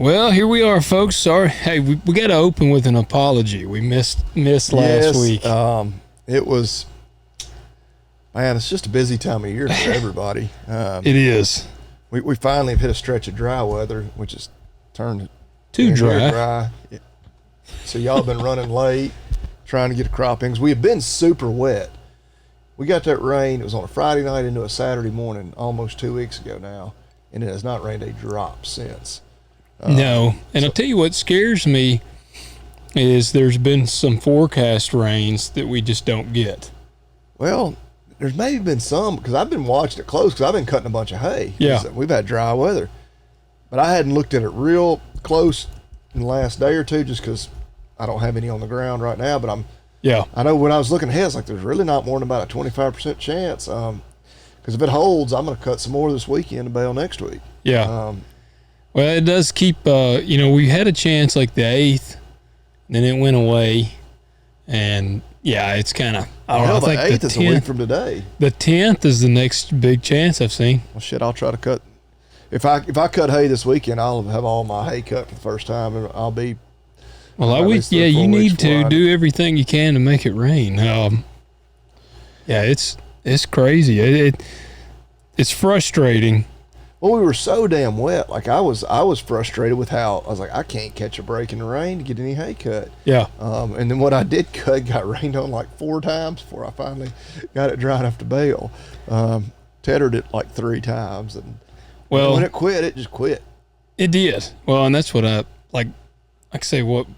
Well, here we are, folks. Sorry. Hey, we got to open with an apology. We missed last week. It was, man, it's just a busy time of year for everybody. It is. We finally have hit a stretch of dry weather, which has turned Too dry. So y'all have been running late, trying to get croppings. We have been super wet. We got that rain. It was on a Friday night into a Saturday morning almost 2 weeks ago now, and it has not rained a drop since. No. And I'll tell you what scares me is there's been some forecast rains that we just don't get. Well, there's maybe been some, because I've been watching it close, because I've been cutting a bunch of hay. Yeah. We've had dry weather. But I hadn't looked at it real close in the last day or two, just because I don't have any on the ground right now. But I know when I was looking ahead, it's like there's really not more than about a 25% chance. Because if it holds, I'm going to cut some more this weekend and bale next week. Yeah. Well, it does keep, we had a chance like the 8th, then it went away. And, yeah, it's kind of, I don't know. The 8th is a week from today. The 10th is the next big chance I've seen. Well, shit, I'll try to cut. If I cut hay this weekend, I'll have all my hay cut for the first time, and I'll be. Well, you need to do everything you can to make it rain. It's crazy. It's frustrating. Well, we were so damn wet. Like I was frustrated with how I was like, I can't catch a break in the rain to get any hay cut. Yeah. And then what I did cut got rained on like 4 times before I finally got it dry enough to bale. Tethered it like 3 times, and when it quit, it just quit. It did. Well, and that's what I like. I say what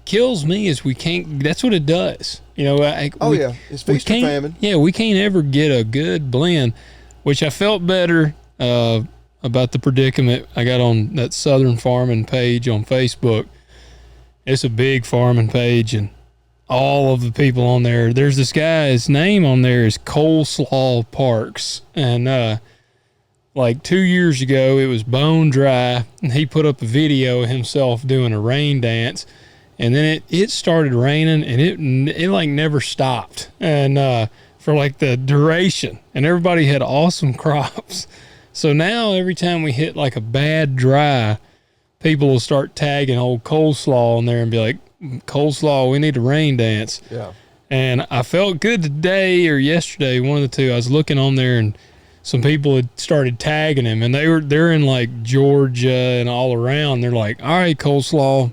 kills me is we can't. That's what it does. It's feast or famine. Yeah, we can't ever get a good blend, which I felt better about the predicament I got on that Southern Farming page on Facebook. It's a big farming page, and all of the people on there. There's this guy. His name on there is Coleslaw Parks, and like 2 years ago, it was bone dry, and he put up a video of himself doing a rain dance, and then it started raining, and it like never stopped, and for like the duration, and everybody had awesome crops. So now every time we hit like a bad dry, people will start tagging old Coleslaw on there and be like, Coleslaw, we need a rain dance. Yeah. And I felt good today or yesterday, one of the two. I was looking on there, and some people had started tagging him, and they're in like Georgia and all around. They're like, all right, Coleslaw,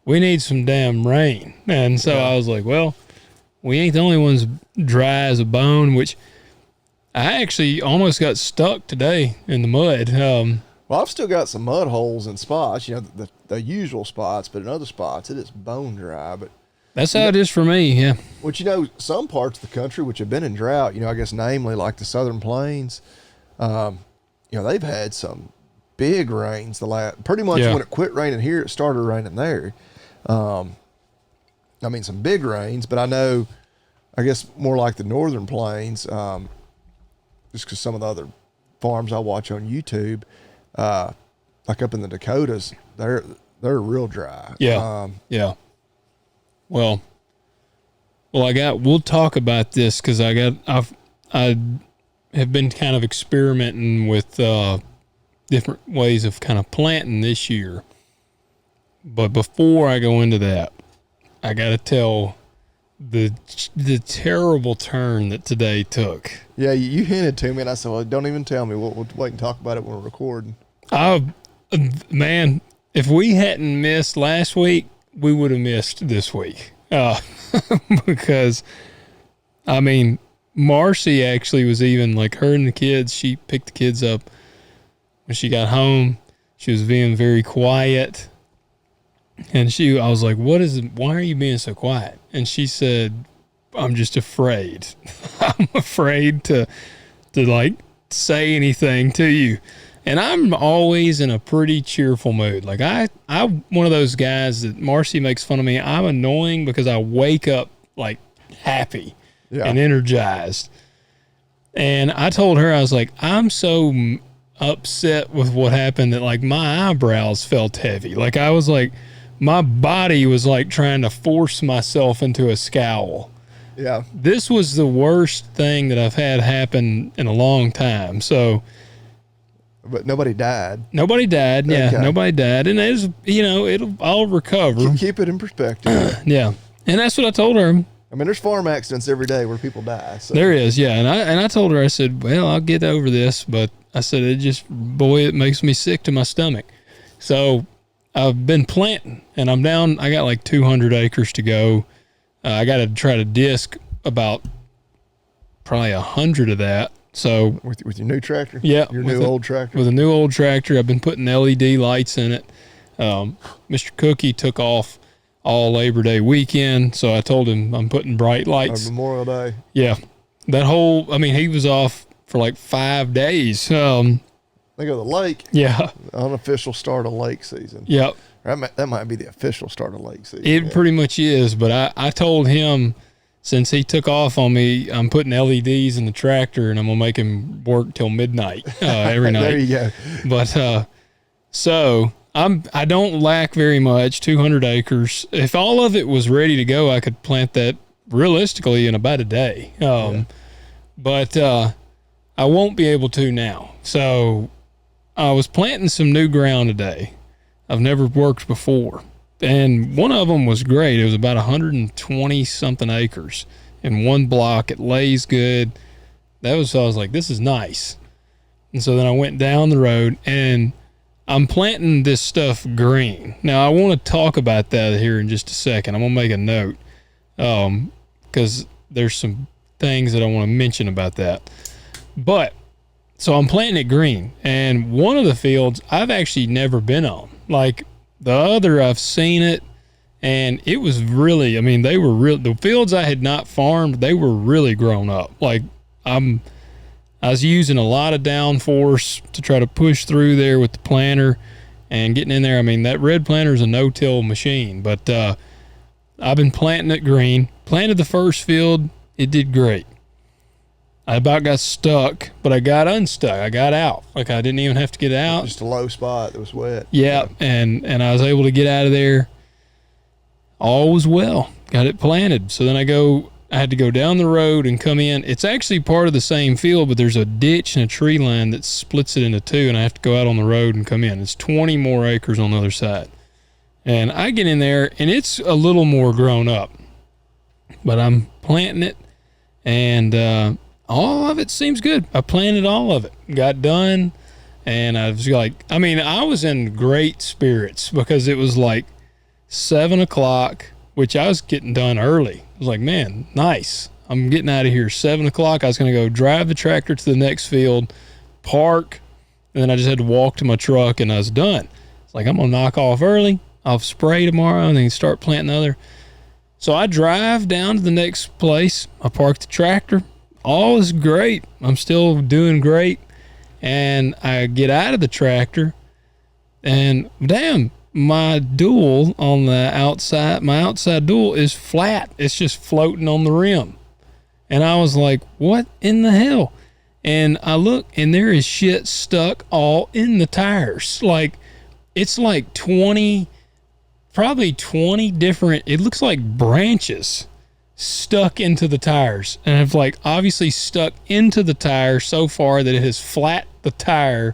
we need some damn rain. And so I was like, well, we ain't the only ones dry as a bone, which I actually almost got stuck today in the mud. Well, I've still got some mud holes in spots, the usual spots, but in other spots it is bone dry. But that's how it is for me, yeah. Which, some parts of the country which have been in drought, I guess namely like the Southern Plains, they've had some big rains pretty much when it quit raining here, it started raining there. Some big rains, but I guess more like the Northern Plains, just because some of the other farms I watch on YouTube, like up in the Dakotas, they're real dry. Yeah. Well, we'll talk about this because I have been kind of experimenting with different ways of kind of planting this year. But before I go into that, I got to tell the terrible turn that today took. Yeah, you hinted to me, and I said, well, don't even tell me. We'll wait and talk about it when we're recording. Man, if we hadn't missed last week, we would have missed this week. Because, Marcy actually was even like her and the kids. She picked the kids up when she got home. She was being very quiet. And I was like, why are you being so quiet? And she said, I'm just afraid. I'm afraid to like say anything to you. And I'm always in a pretty cheerful mood. Like I'm one of those guys that Marcy makes fun of me. I'm annoying because I wake up like happy and energized. And I told her, I was like, I'm so upset with what happened that like my eyebrows felt heavy. Like I was like, my body was like trying to force myself into a scowl. Yeah. This was the worst thing that I've had happen in a long time. So But nobody died. Nobody died. Yeah, okay. Nobody died. And it's, it'll all recover. Keep it in perspective. Yeah. And that's what I told her. I mean, there's farm accidents every day where people die. So. There is, yeah. And I told her, I said, well, I'll get over this. But I said, it makes me sick to my stomach. So I've been planting, and I'm down. I got like 200 acres to go. I got to try to disc about probably 100 of that. So with your new tractor? Yeah. Your new old tractor? With a new old tractor. I've been putting LED lights in it. Mr. Cookie took off all Labor Day weekend, so I told him I'm putting bright lights. Memorial Day. Yeah. He was off for like 5 days. They go to the lake. Yeah. Unofficial start of lake season. Yep. That might be the official start of lake season. It pretty much is, but I told him, since he took off on me, I'm putting LEDs in the tractor, and I'm going to make him work till midnight every night. There you go. But so I don't lack very much, 200 acres. If all of it was ready to go, I could plant that realistically in about a day. But I won't be able to now. So I was planting some new ground today. I've never worked before. And one of them was great. It was about 120 something acres in one block. It lays good. I was like, this is nice. And so then I went down the road, and I'm planting this stuff green. Now, I want to talk about that here in just a second. I'm going to make a note because there's some things that I want to mention about that. But, so I'm planting it green. And one of the fields I've actually never been on. Like the other, I've seen it, and it was really, they were real. The fields I had not farmed, they were really grown up. Like I was using a lot of downforce to try to push through there with the planter and getting in there. That red planter is a no-till machine, but I've been planting it green. Planted the first field. It did great. I about got stuck, but I got unstuck. I got out. Like I didn't even have to get out. Just a low spot that was wet. Yeah, and I was able to get out of there. All was well. Got it planted. So then I had to go down the road and come in. It's actually part of the same field, but there's a ditch and a tree line that splits it into two, and I have to go out on the road and come in. It's 20 more acres on the other side. And I get in there, and it's a little more grown up. But I'm planting it, and all of it seems good. I planted all of it. Got done, and I was like, I was in great spirits because it was like 7 o'clock, which I was getting done early. I was like, man, nice. I'm getting out of here 7 o'clock. I was going to go drive the tractor to the next field, park, and then I just had to walk to my truck, and I was done. It's like, I'm going to knock off early. I'll spray tomorrow and then start planting other. So I drive down to the next place. I park the tractor. All is great. I'm still doing great. And I get out of the tractor, and damn, my dual on the outside, my outside dual is flat. It's just floating on the rim. And I was like, what in the hell? And I look, and there is shit stuck all in the tires. Like, it's like 20 different, it looks like branches stuck into the tires, and have like obviously stuck into the tire so far that it has flat the tire.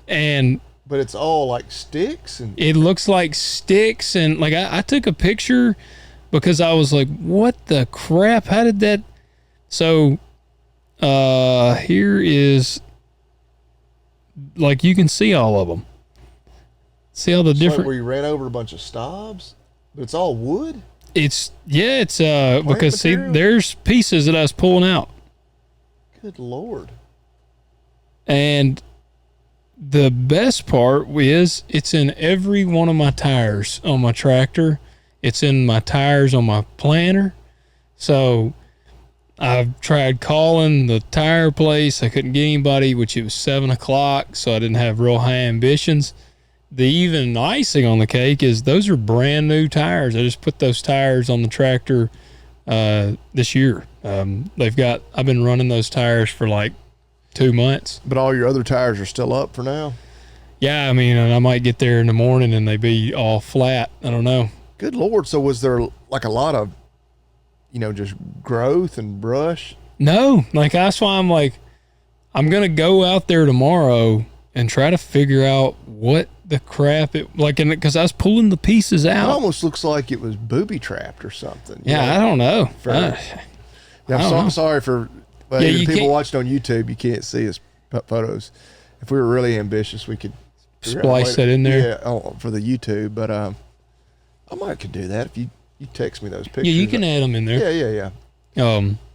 But it's all like sticks, and it looks like sticks. And like I took a picture because I was like, what the crap, how did that? So here is, like, you can see all of them. See all the different, like where you ran over a bunch of stobs, but it's all wood. It's because see, there's pieces that I was pulling out. Good Lord. And the best part is it's in every one of my tires on my tractor. It's in my tires on my planter. So I've tried calling the tire place. I couldn't get anybody, which it was 7 o'clock, so I didn't have real high ambitions. The even icing on the cake is those are brand new tires. I just put those tires on the tractor this year. I've been running those tires for like 2 months. But all your other tires are still up for now? Yeah, and I might get there in the morning and they be all flat. I don't know. Good Lord. So was there like a lot of, just growth and brush? No, like that's why I'm like, I'm going to go out there tomorrow and try to figure out what the crap it like, and because I was pulling the pieces out. It almost looks like it was booby trapped or something. Yeah, I don't know. I'm sorry for people watching on YouTube. You can't see his photos. If we were really ambitious, we could splice that in there. Yeah, for the YouTube. But I might could do that if you text me those pictures. Yeah, you can add them in there. Yeah.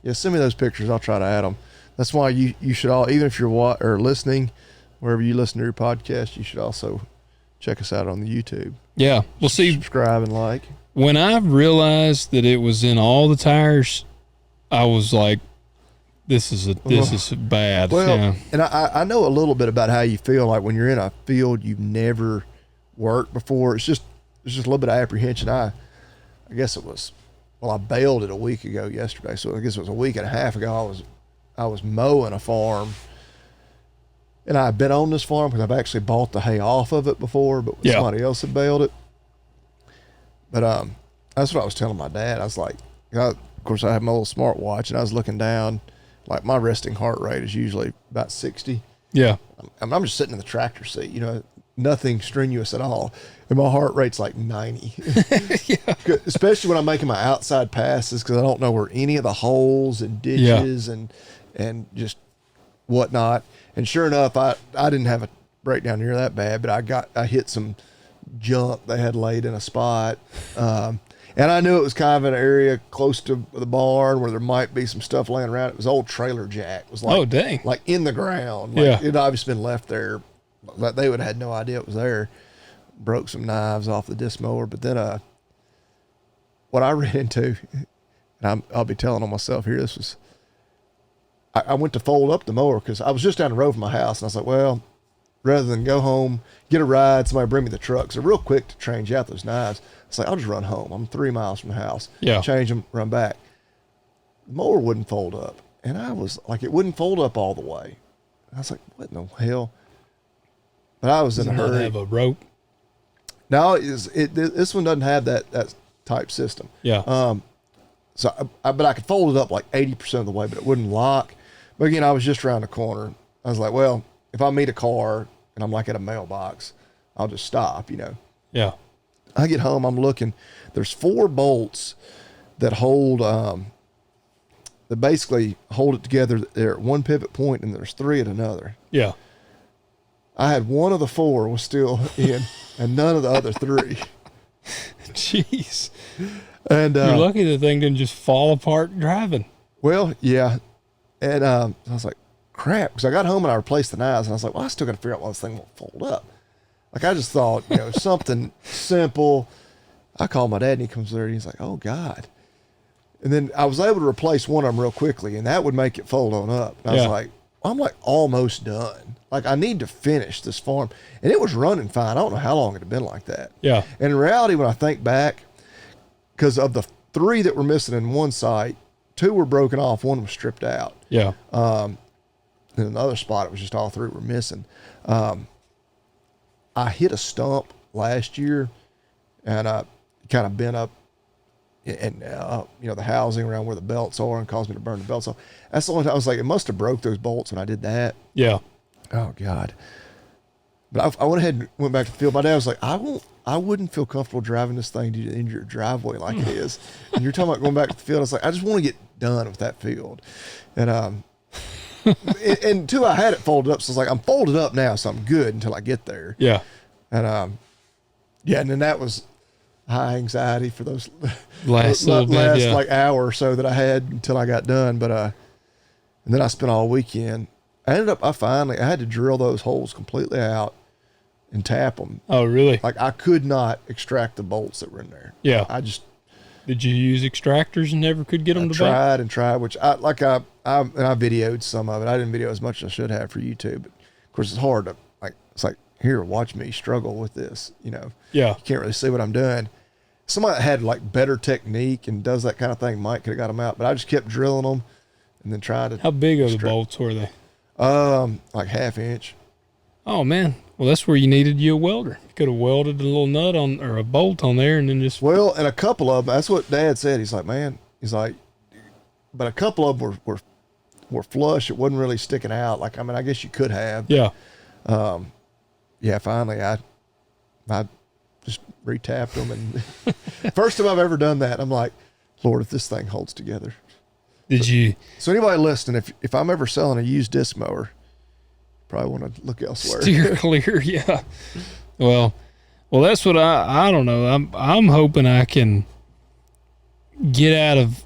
Yeah, send me those pictures. I'll try to add them. That's why you should all, even if you're listening, wherever you listen to your podcast, you should also check us out on the YouTube. Yeah, we'll see. Subscribe and like. When I realized that it was in all the tires, I was like, "This is bad." Well, yeah. And I know a little bit about how you feel like when you're in a field you've never worked before. It's just a little bit of apprehension. I guess it was. Well, I bailed it a week ago yesterday, so I guess it was a week and a half ago. I was mowing a farm, and I've been on this farm because I've actually bought the hay off of it before, but somebody else had bailed it. But that's what I was telling my dad. I was like, of course, I have my little smartwatch, and I was looking down. Like, my resting heart rate is usually about 60. Yeah. I'm just sitting in the tractor seat, nothing strenuous at all. And my heart rate's like 90. Yeah. Especially when I'm making my outside passes, because I don't know where any of the holes and ditches and just whatnot. And sure enough, I didn't have a breakdown near that bad, but I hit some junk they had laid in a spot. And I knew it was kind of an area close to the barn where there might be some stuff laying around. It was old trailer jack. It was like, oh, dang. Like in the ground. Like It obviously been left there. Like they would have had no idea it was there. Broke some knives off the disc mower. But then what I ran into, and I'll be telling on myself here, this was, I went to fold up the mower because I was just down the road from my house. And I was like, well, rather than go home, get a ride, somebody bring me the truck. So real quick to change out those knives. It's like, I'll just run home. I'm 3 miles from the house. Yeah. Change them, run back. The mower wouldn't fold up. And I was like, it wouldn't fold up all the way. I was like, what in the hell? But I was in a hurry. Does it have a rope? No, this one doesn't have that type system. Yeah. But I could fold it up like 80% of the way, but it wouldn't lock. But again, I was just around the corner. I was like, well, if I meet a car and I'm like at a mailbox, I'll just stop, Yeah. I get home, I'm looking. There's 4 bolts that hold, that basically hold it together. They're at one pivot point, and there's 3 at another. Yeah. I had one of the 4 was still in, and none of the other 3. Jeez. And you're lucky the thing didn't just fall apart driving. Well, yeah. And I was like, crap, because I got home and I replaced the knives, and I was like, well, I still got to figure out why this thing won't fold up. Like, I just thought, something simple. I called my dad, and he comes there, and he's like, oh, God. And then I was able to replace one of them real quickly, and that would make it fold on up. And I was like, I'm like almost done. Like, I need to finish this farm. And it was running fine. I don't know how long it had been like that. Yeah. And in reality, when I think back, because of the 3 that were missing in one site, 2 were broken off, 1 was stripped out. Yeah. In another spot, it was just all 3 were missing. I hit a stump last year, and kind of bent up, and the housing around where the belts are, and caused me to burn the belts off. That's the only time I was like, it must have broke those bolts when I did that. Yeah. Oh God. But I went ahead and went back to the field. My dad was like, I wouldn't feel comfortable driving this thing into your driveway like it is. And you're talking about going back to the field. I was like, I just want to get done with that field. And and 2, I had it folded up. So I was like, I'm folded up now, so I'm good until I get there. Yeah. And and then that was high anxiety for those last like hour or so that I had until I got done. But and then I spent all weekend. I had to drill those holes completely out and tap them. Oh, really? Like, I could not extract the bolts that were in there. Yeah. Did you use extractors and never could get them to back? I tried, which I videoed some of it. I didn't video as much as I should have for YouTube, but of course it's hard to, it's like, here, watch me struggle with this, Yeah. You can't really see what I'm doing. Somebody that had better technique and does that kind of thing could have got them out, but I just kept drilling them and then tried to. How big are the bolts were they? Like 1/2 inch. Oh man. Well, that's where you needed a welder. You could have welded a little nut on, or a bolt on there, and then just. Well, and a couple of them, that's what Dad said. He's like, but a couple of them were flush. It wasn't really sticking out. I guess you could have. Yeah. Finally I just retapped them, and first time I've ever done that. I'm like, Lord, if this thing holds together. So anybody listening, if I'm ever selling a used disc mower, probably want to look elsewhere. Steer clear, yeah. Well, that's what I don't know. I'm hoping I can get out of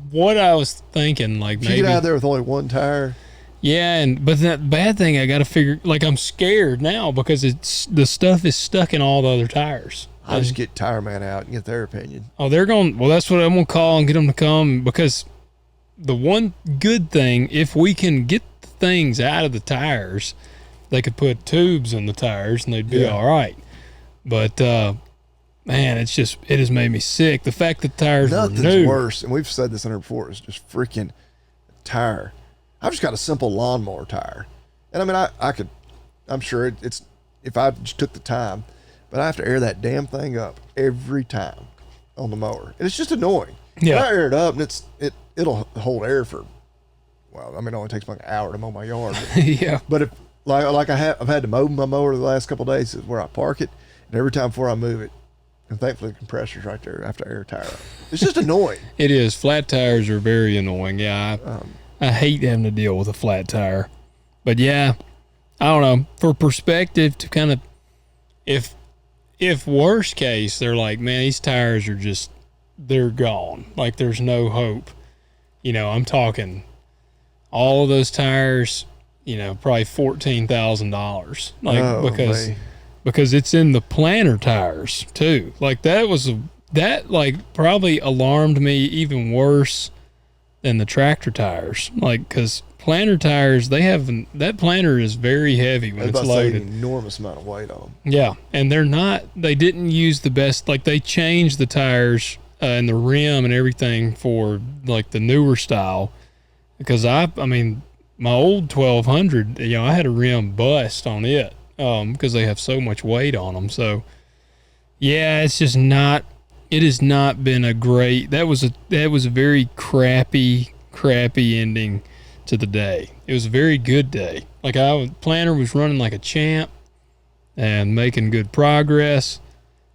what I was thinking. Like, maybe you get out there with only one tire. Yeah, but that bad thing, I got to figure. Like, I'm scared now because the stuff is stuck in all the other tires. I'll just get Tire Man out and get their opinion. Oh, they're going. Well, that's what I'm gonna call and get them to come, because the one good thing, if we can get the things out of the tires, they could put tubes in the tires and they'd be all right. But man, it has made me sick. The fact that tires Nothing's are new. worse, and we've said this on here before, is just freaking tire. I've just got a simple lawnmower tire, and I mean, I'm sure it's if I just took the time, but I have to air that damn thing up every time on the mower, and it's just annoying. Yeah, I air it up, and it'll hold air for, well, I mean, it only takes me like an hour to mow my yard. But, yeah. But if I've had to mow my mower the last couple of days, is where I park it, and every time before I move it, and thankfully the compressor's right there after air tire up. It's just annoying. It is. Flat tires are very annoying. Yeah, I hate having to deal with a flat tire. But yeah, I don't know. For perspective, to kind of, if worst case, they're like, man, these tires are they're gone. Like, there's no hope. I'm talking all of those tires, probably $14,000. Like, because it's in the planter tires too. Like, that probably alarmed me even worse than the tractor tires. Like, because planter tires, that planter is very heavy when it's loaded. An enormous amount of weight on them. Yeah, and they didn't use the best. Like, they changed the tires and the rim and everything for like the newer style. Because I mean, my old 1200, I had a rim bust on it because they have so much weight on them. So yeah, it's just not. It has not been a great. That was a very crappy ending to the day. It was a very good day. Like, planner was running like a champ and making good progress.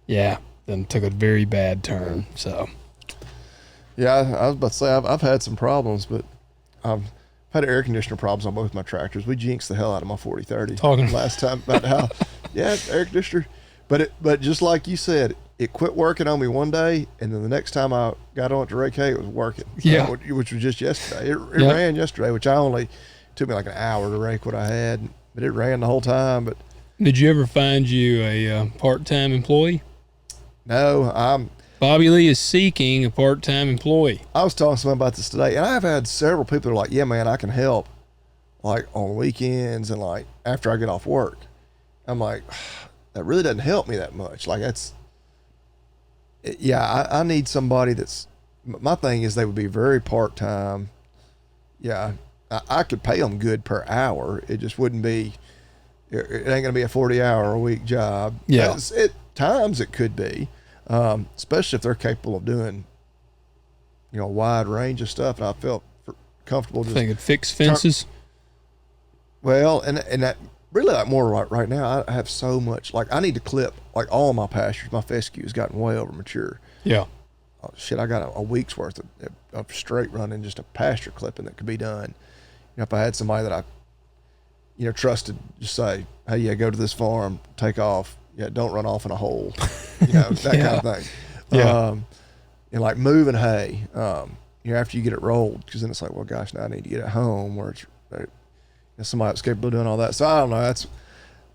Yeah, then took a very bad turn. So yeah, I was about to say I've had some problems, but I've had air conditioner problems on both my tractors. We jinxed the hell out of my 4030 talking last time about how air conditioner, but just like you said, it quit working on me one day, and then the next time I got on it to rake hay, it was working. Yeah, which was just yesterday. It ran yesterday, which took me like an hour to rake what I had, but it ran the whole time. But did you ever find you a part-time employee? No, Bobby Lee is seeking a part-time employee. I was talking to someone about this today, and I've had several people that are like, yeah, man, I can help, like on weekends and like after I get off work. I'm like, that really doesn't help me that much. Like, I need somebody my thing is they would be very part-time. Yeah, I could pay them good per hour. It just wouldn't be, it ain't going to be a 40-hour-a-week job. Yeah. At times it could be, especially if they're capable of doing, a wide range of stuff. And I felt comfortable just. They could fix fences. Well, and that really, like, more right now, I have so much, like, I need to clip like all my pastures. My fescue has gotten way over mature. Yeah. Oh, shit, I got a week's worth of straight running, just a pasture clipping that could be done. If I had somebody that I, trusted, just say, hey, yeah, go to this farm, take off. Yeah, don't run off in a hole. That kind of thing. Yeah. And like moving hay, after you get it rolled, because then it's like, well, gosh, now I need to get it home where it's somebody that's capable of doing all that. So I don't know.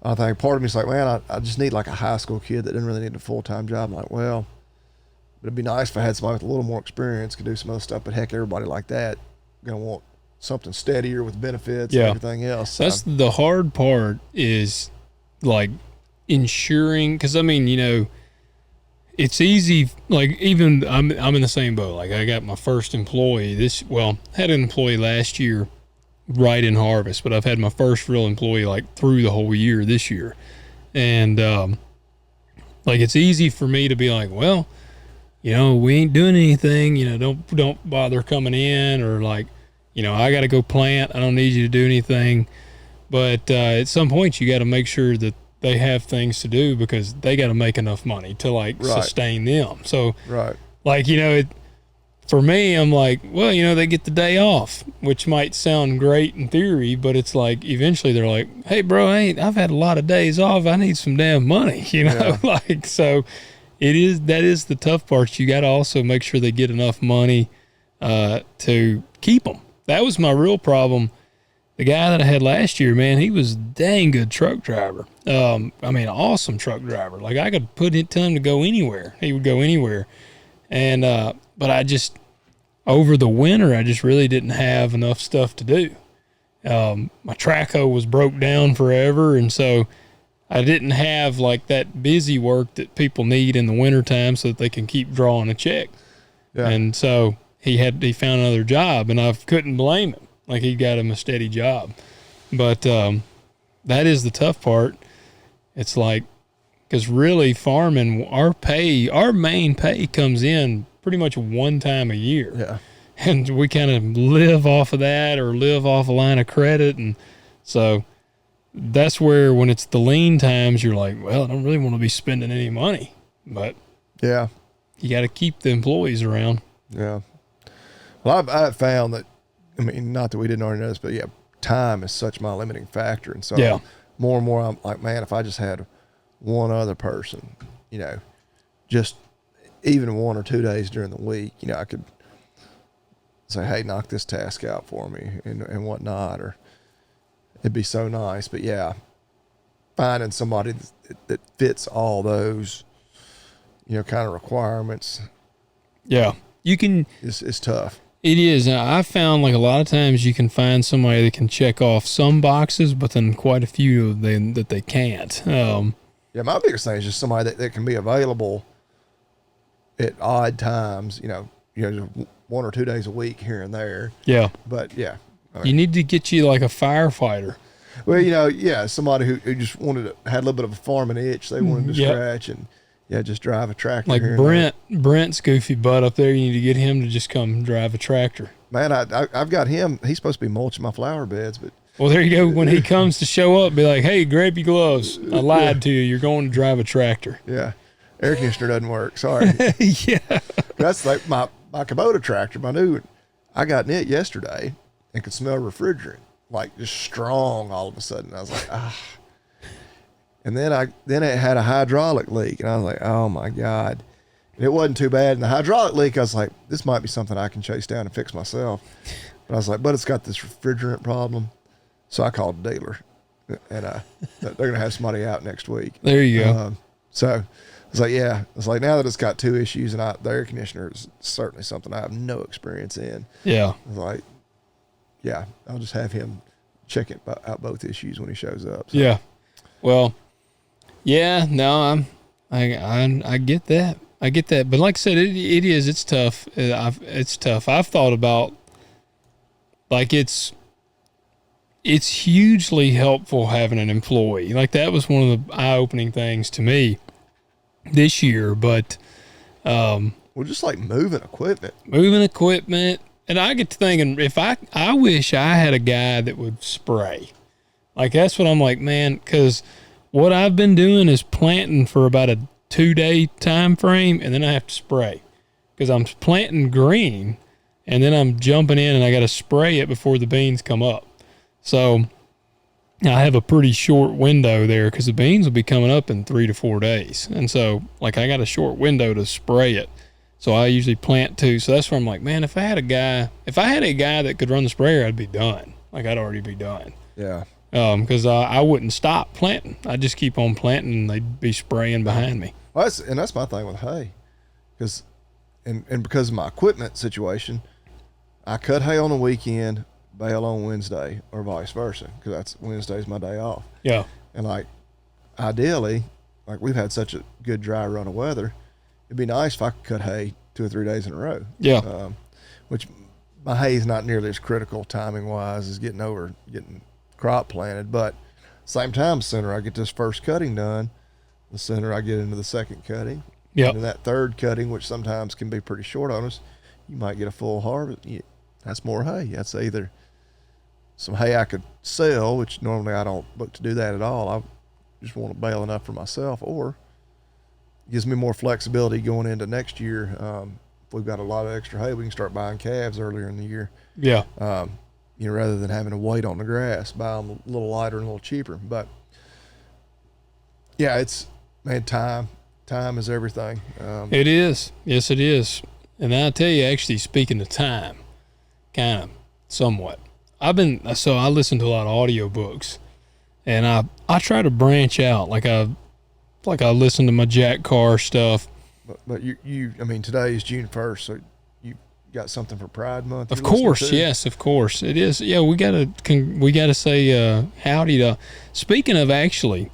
I think part of me is like, man, I just need like a high school kid that didn't really need a full-time job. I'm like, well, it'd be nice if I had somebody with a little more experience, could do some other stuff, but heck, everybody like that going to want something steadier with benefits and everything else. That's the hard part, is like ensuring, because I mean, it's easy. Like, even I'm in the same boat. Like, I got my first employee had an employee last year right in harvest, but I've had my first real employee like through the whole year this year. And like, it's easy for me to be like, well, we ain't doing anything, don't bother coming in, or like, I got to go plant. I don't need you to do anything. but at some point you got to make sure that they have things to do because they got to make enough money to like sustain them. So like, you know, for me, I'm like, well, you know, they get the day off, which might sound great in theory, but it's like eventually they're like, hey, bro, I've had a lot of days off. I need some damn money, you know? Like, so that is the tough part. You got to also make sure they get enough money to keep them. That was my real problem. The guy that I had last year, man, he was a dang good truck driver. I mean, awesome truck driver. Like, I could tell him to go anywhere. He would go anywhere. And, but I just, over the winter, I just really didn't have enough stuff to do. My track hoe was broke down forever. And so I didn't have like that busy work that people need in the wintertime so that they can keep drawing a check. Yeah. And so he found another job, and I couldn't blame him. Like, he got him a steady job. But that is the tough part. It's like, because really farming, our main pay comes in pretty much one time a year. Yeah. And we kind of live off of that or live off a line of credit. And so that's where when it's the lean times, you're like, well, I don't really want to be spending any money. But yeah, you got to keep the employees around. Yeah. Well, I've found that, I mean, not that we didn't already know this, but yeah, time is such my limiting factor. And so more and more, I'm like, man, if I just had one other person, you know, just even 1 or 2 days during the week, you know, I could say, hey, knock this task out for me and whatnot, or it'd be so nice. But yeah, finding somebody that fits all those, you know, kind of requirements. Yeah. It's tough. It is. I found like a lot of times you can find somebody that can check off some boxes, but then quite a few that they can't. Yeah, my biggest thing is just somebody that can be available at odd times, you know, just 1 or 2 days a week here and there. Yeah. But yeah. I mean, you need to get you like a firefighter. Well, you know, yeah, somebody who just had a little bit of a farming itch they wanted to scratch and just drive a tractor. Like here Brent's goofy butt up there, you need to get him to just come drive a tractor. Man, I've got him. He's supposed to be mulching my flower beds, but. Well, there you go. When he comes to show up, be like, hey, grab your gloves. I lied to you. You're going to drive a tractor. Yeah. Air conditioner doesn't work. Sorry. Yeah. That's like my Kubota tractor, my new one. I got in it yesterday and could smell refrigerant, like just strong all of a sudden. I was like, ah. And then it had a hydraulic leak, and I was like, oh my God. And it wasn't too bad. And the hydraulic leak, I was like, this might be something I can chase down and fix myself. But I was like, but it's got this refrigerant problem. So I called the dealer, and they're going to have somebody out next week. There you go. So I was like, yeah. It's like, now that it's got 2 issues, and the air conditioner is certainly something I have no experience in. Yeah. I was like, yeah, I'll just have him check out both issues when he shows up. So. Yeah. Well, yeah, no, I get that. I get that. But like I said, it's tough. It's tough. I've thought about, like, it's hugely helpful having an employee. Like, that was one of the eye-opening things to me this year. But well, just like moving equipment. And I get to thinking, if I wish I had a guy that would spray. Like, that's what I'm like, man, because what I've been doing is planting for about a 2-day time frame, and then I have to spray because I'm planting green, and then I'm jumping in and I got to spray it before the beans come up. So I have a pretty short window there because the beans will be coming up in 3 to 4 days. And so, like, I got a short window to spray it. So I usually plant 2. So that's where I'm like, man, if I had a guy that could run the sprayer, I'd be done. Like, I'd already be done. Yeah. Because I wouldn't stop planting. I'd just keep on planting, and they'd be spraying behind me. Well, that's my thing with hay. Because of my equipment situation, I cut hay on the weekend, bale on Wednesday, or vice versa, because that's Wednesday's my day off. Yeah. And like, ideally, like, we've had such a good dry run of weather, it'd be nice if I could cut hay 2 or 3 days in a row. Yeah. Which my hay is not nearly as critical timing wise as getting crop planted, but same time, the sooner I get this first cutting done, the sooner I get into the second cutting. Yeah. And that third cutting, which sometimes can be pretty short on us, you might get a full harvest. That's more hay. That's either some hay I could sell, which normally I don't look to do that at all. I just want to bale enough for myself, or it gives me more flexibility going into next year. If we've got a lot of extra hay, we can start buying calves earlier in the year. Yeah. Rather than having to wait on the grass, buy them a little lighter and a little cheaper. But yeah, time is everything. It is. Yes, it is. And I'll tell you, actually, speaking of time, kind of, somewhat, I listen to a lot of audiobooks, and I try to branch out. Like I listen to my Jack Carr stuff. But today is June 1st, so you got something for Pride Month? Of course, yes, of course. It is. Yeah, we gotta say howdy to. Speaking of, actually,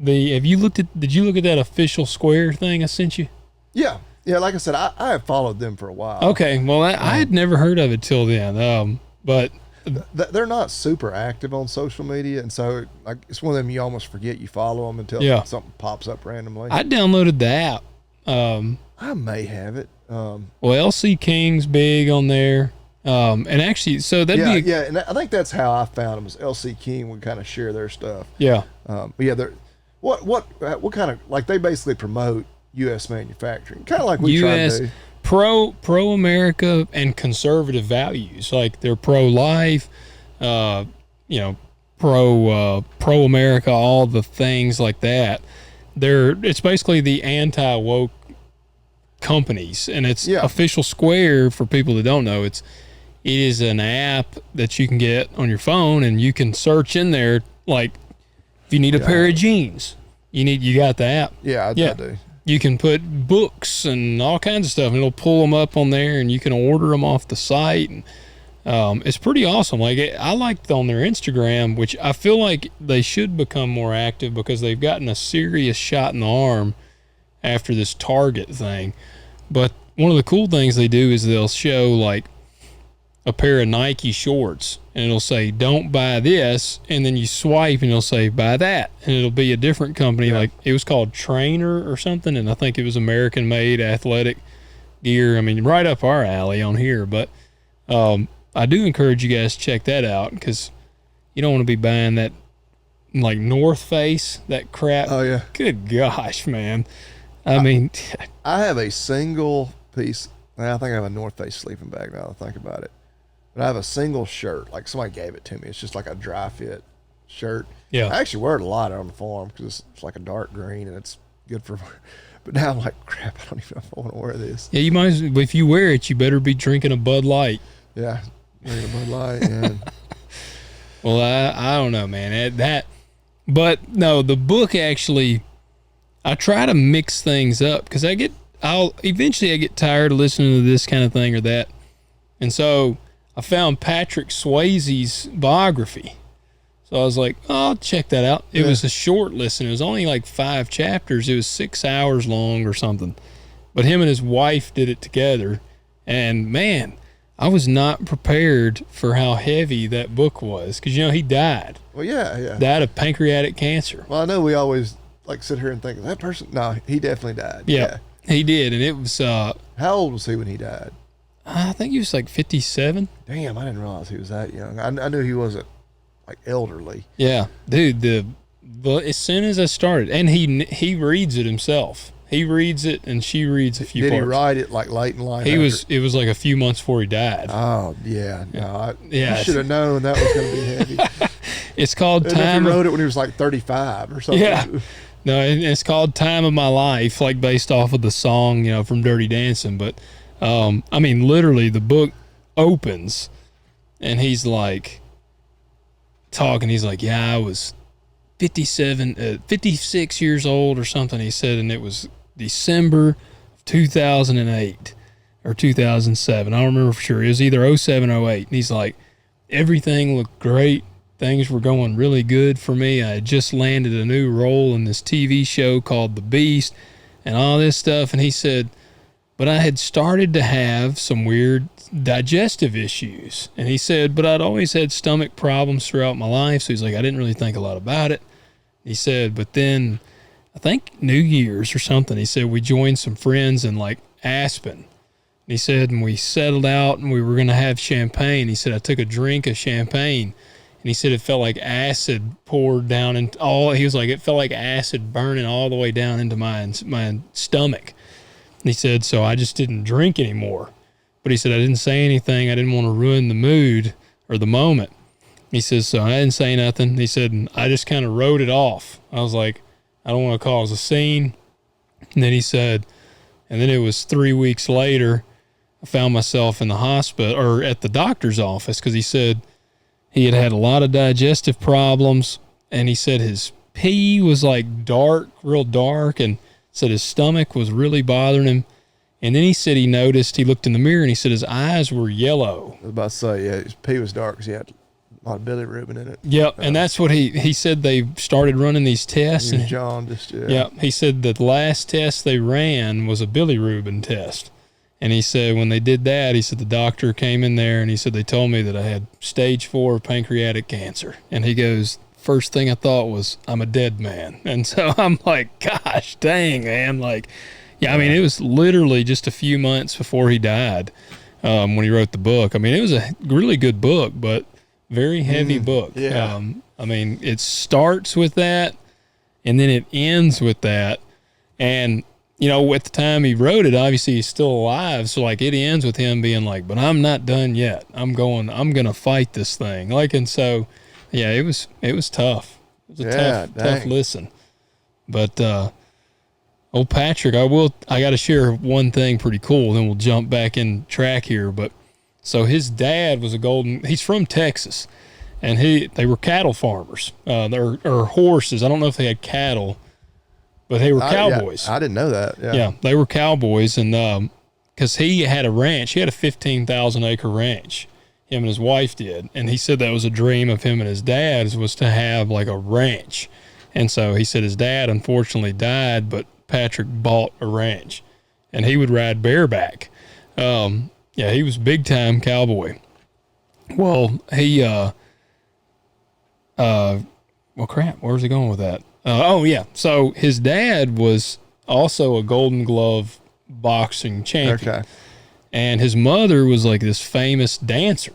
did you look at that official square thing I sent you? Yeah. Yeah, like I said, I have followed them for a while. Okay, well, I had never heard of it till then, but they're not super active on social media, and so it's one of them you almost forget you follow them until something pops up randomly. I downloaded the app. I may have it. Well, LC King's big on there, and actually, so that'd be and I think that's how I found them. Was LC King would kind of share their stuff. Yeah, but yeah, they're what kind of, like, they basically promote U.S. manufacturing, kind of like we try to do. Pro America and conservative values, like they're pro life, pro America, all the things like that. It's basically the anti woke companies, and it's official Square. For people that don't know, it is an app that you can get on your phone, and you can search in there, like if you need a pair of jeans, you got the app. I do. You can put books and all kinds of stuff, and it'll pull them up on there, and you can order them off the site. And it's pretty awesome. Like, I liked on their Instagram, which I feel like they should become more active because they've gotten a serious shot in the arm after this Target thing. But one of the cool things they do is they'll show, like, a pair of Nike shorts, and it'll say, don't buy this, and then you swipe and it'll say, buy that, and it'll be a different company. Like, it was called Trainer or something, and I think it was American made athletic gear. I mean, right up our alley on here. But I do encourage you guys to check that out, because you don't want to be buying that, like, North Face, that crap. Oh yeah, good gosh, man. I mean, I have a single piece. I think I have a North Face sleeping bag now that I think about it. But I have a single shirt, like somebody gave it to me. It's just like a dry fit shirt. Yeah. I actually wear it a lot on the farm because it's like a dark green and it's good for. But now I'm like, crap, I don't even know if I want to wear this. Yeah, you might. If you wear it, you better be drinking a Bud Light. Yeah, drinking a Bud Light. And well, I don't know, man. But no, the book actually. I try to mix things up because I'll eventually get tired of listening to this kind of thing or that, and so I found Patrick Swayze's biography. So I was like, oh, I'll check that out. It was a short listen. It was only like 5 chapters. It was 6 hours long or something. But him and his wife did it together. And, man, I was not prepared for how heavy that book was. Because, he died. Well, yeah. Died of pancreatic cancer. Well, I know we always sit here and think, that person, no, he definitely died. Yeah, he did. And it was... how old was he when he died? I think he was like 57. Damn, I didn't realize he was that young. I knew he wasn't like elderly. Yeah, dude. As soon as I started, and he reads it himself. He reads it, and she reads a few parts. Did he write it like late in life? It was like a few months before he died. Oh yeah, no, I should have known that was going to be heavy. It's called and Time. He wrote it when he was like 35 or something. Yeah. No, it's called Time of My Life, like based off of the song, from Dirty Dancing. But I mean, literally, the book opens, and he's like talking. He's like, yeah, I was 56 years old or something. He said, and it was December of 2008 or 2007. I don't remember for sure. It was either 07 or 08. And he's like, everything looked great. Things were going really good for me. I had just landed a new role in this TV show called The Beast and all this stuff. And he said, but I had started to have some weird digestive issues. And he said, but I'd always had stomach problems throughout my life. So he's like, I didn't really think a lot about it. He said, but then I think New Year's or something, he said, we joined some friends in like Aspen. And he said, and we settled out and we were going to have champagne. He said, I took a drink of champagne And he said it felt like acid poured down and he was like, it felt like acid burning all the way down into my stomach. And he said, so I just didn't drink anymore. But he said, I didn't say anything. I didn't want to ruin the mood or the moment. He says, so I didn't say nothing. He said, I just kind of wrote it off. I was like, I don't want to cause a scene. And then he said, and then it was 3 weeks later, I found myself in the hospital or at the doctor's office because he said he had a lot of digestive problems. And he said his pee was like dark, real dark, and said his stomach was really bothering him. And then he said he noticed, he looked in the mirror and he said his eyes were yellow. I was about to say, yeah, his pee was dark because he had a lot of bilirubin in it. Yep, and that's what he said. They started running these tests. And jaundiced, yeah. Yep, he said the last test they ran was a bilirubin test. And he said when they did that, he said the doctor came in there and he said they told me that I had stage 4 pancreatic cancer. And he goes, first thing I thought was, I'm a dead man. And so I'm like, gosh dang, man. Like, yeah, I mean, it was literally just a few months before he died when he wrote the book. I mean, it was a really good book, but very heavy book. Yeah. I mean, it starts with that and then it ends with that. And, you know, at the time he wrote it, obviously he's still alive. So like it ends with him being like, but I'm not done yet. I'm going to fight this thing. Like, and so, yeah, it was tough. It was a tough listen. But, old Patrick, I got to share one thing pretty cool. Then we'll jump back in track here. But so his dad was he's from Texas, and they were cattle farmers, or horses. I don't know if they had cattle, but they were cowboys. Yeah, I didn't know that. Yeah, they were cowboys. And, cause he had a ranch, he had a 15,000 acre ranch. Him and his wife did. And he said that was a dream of him and his dad's was to have like a ranch. And so he said his dad unfortunately died, but Patrick bought a ranch and he would ride bareback. Yeah, he was a big time cowboy. Well, well, crap, where's he going with that? Oh yeah. So his dad was also a Golden Glove boxing champion. Okay. And his mother was like this famous dancer.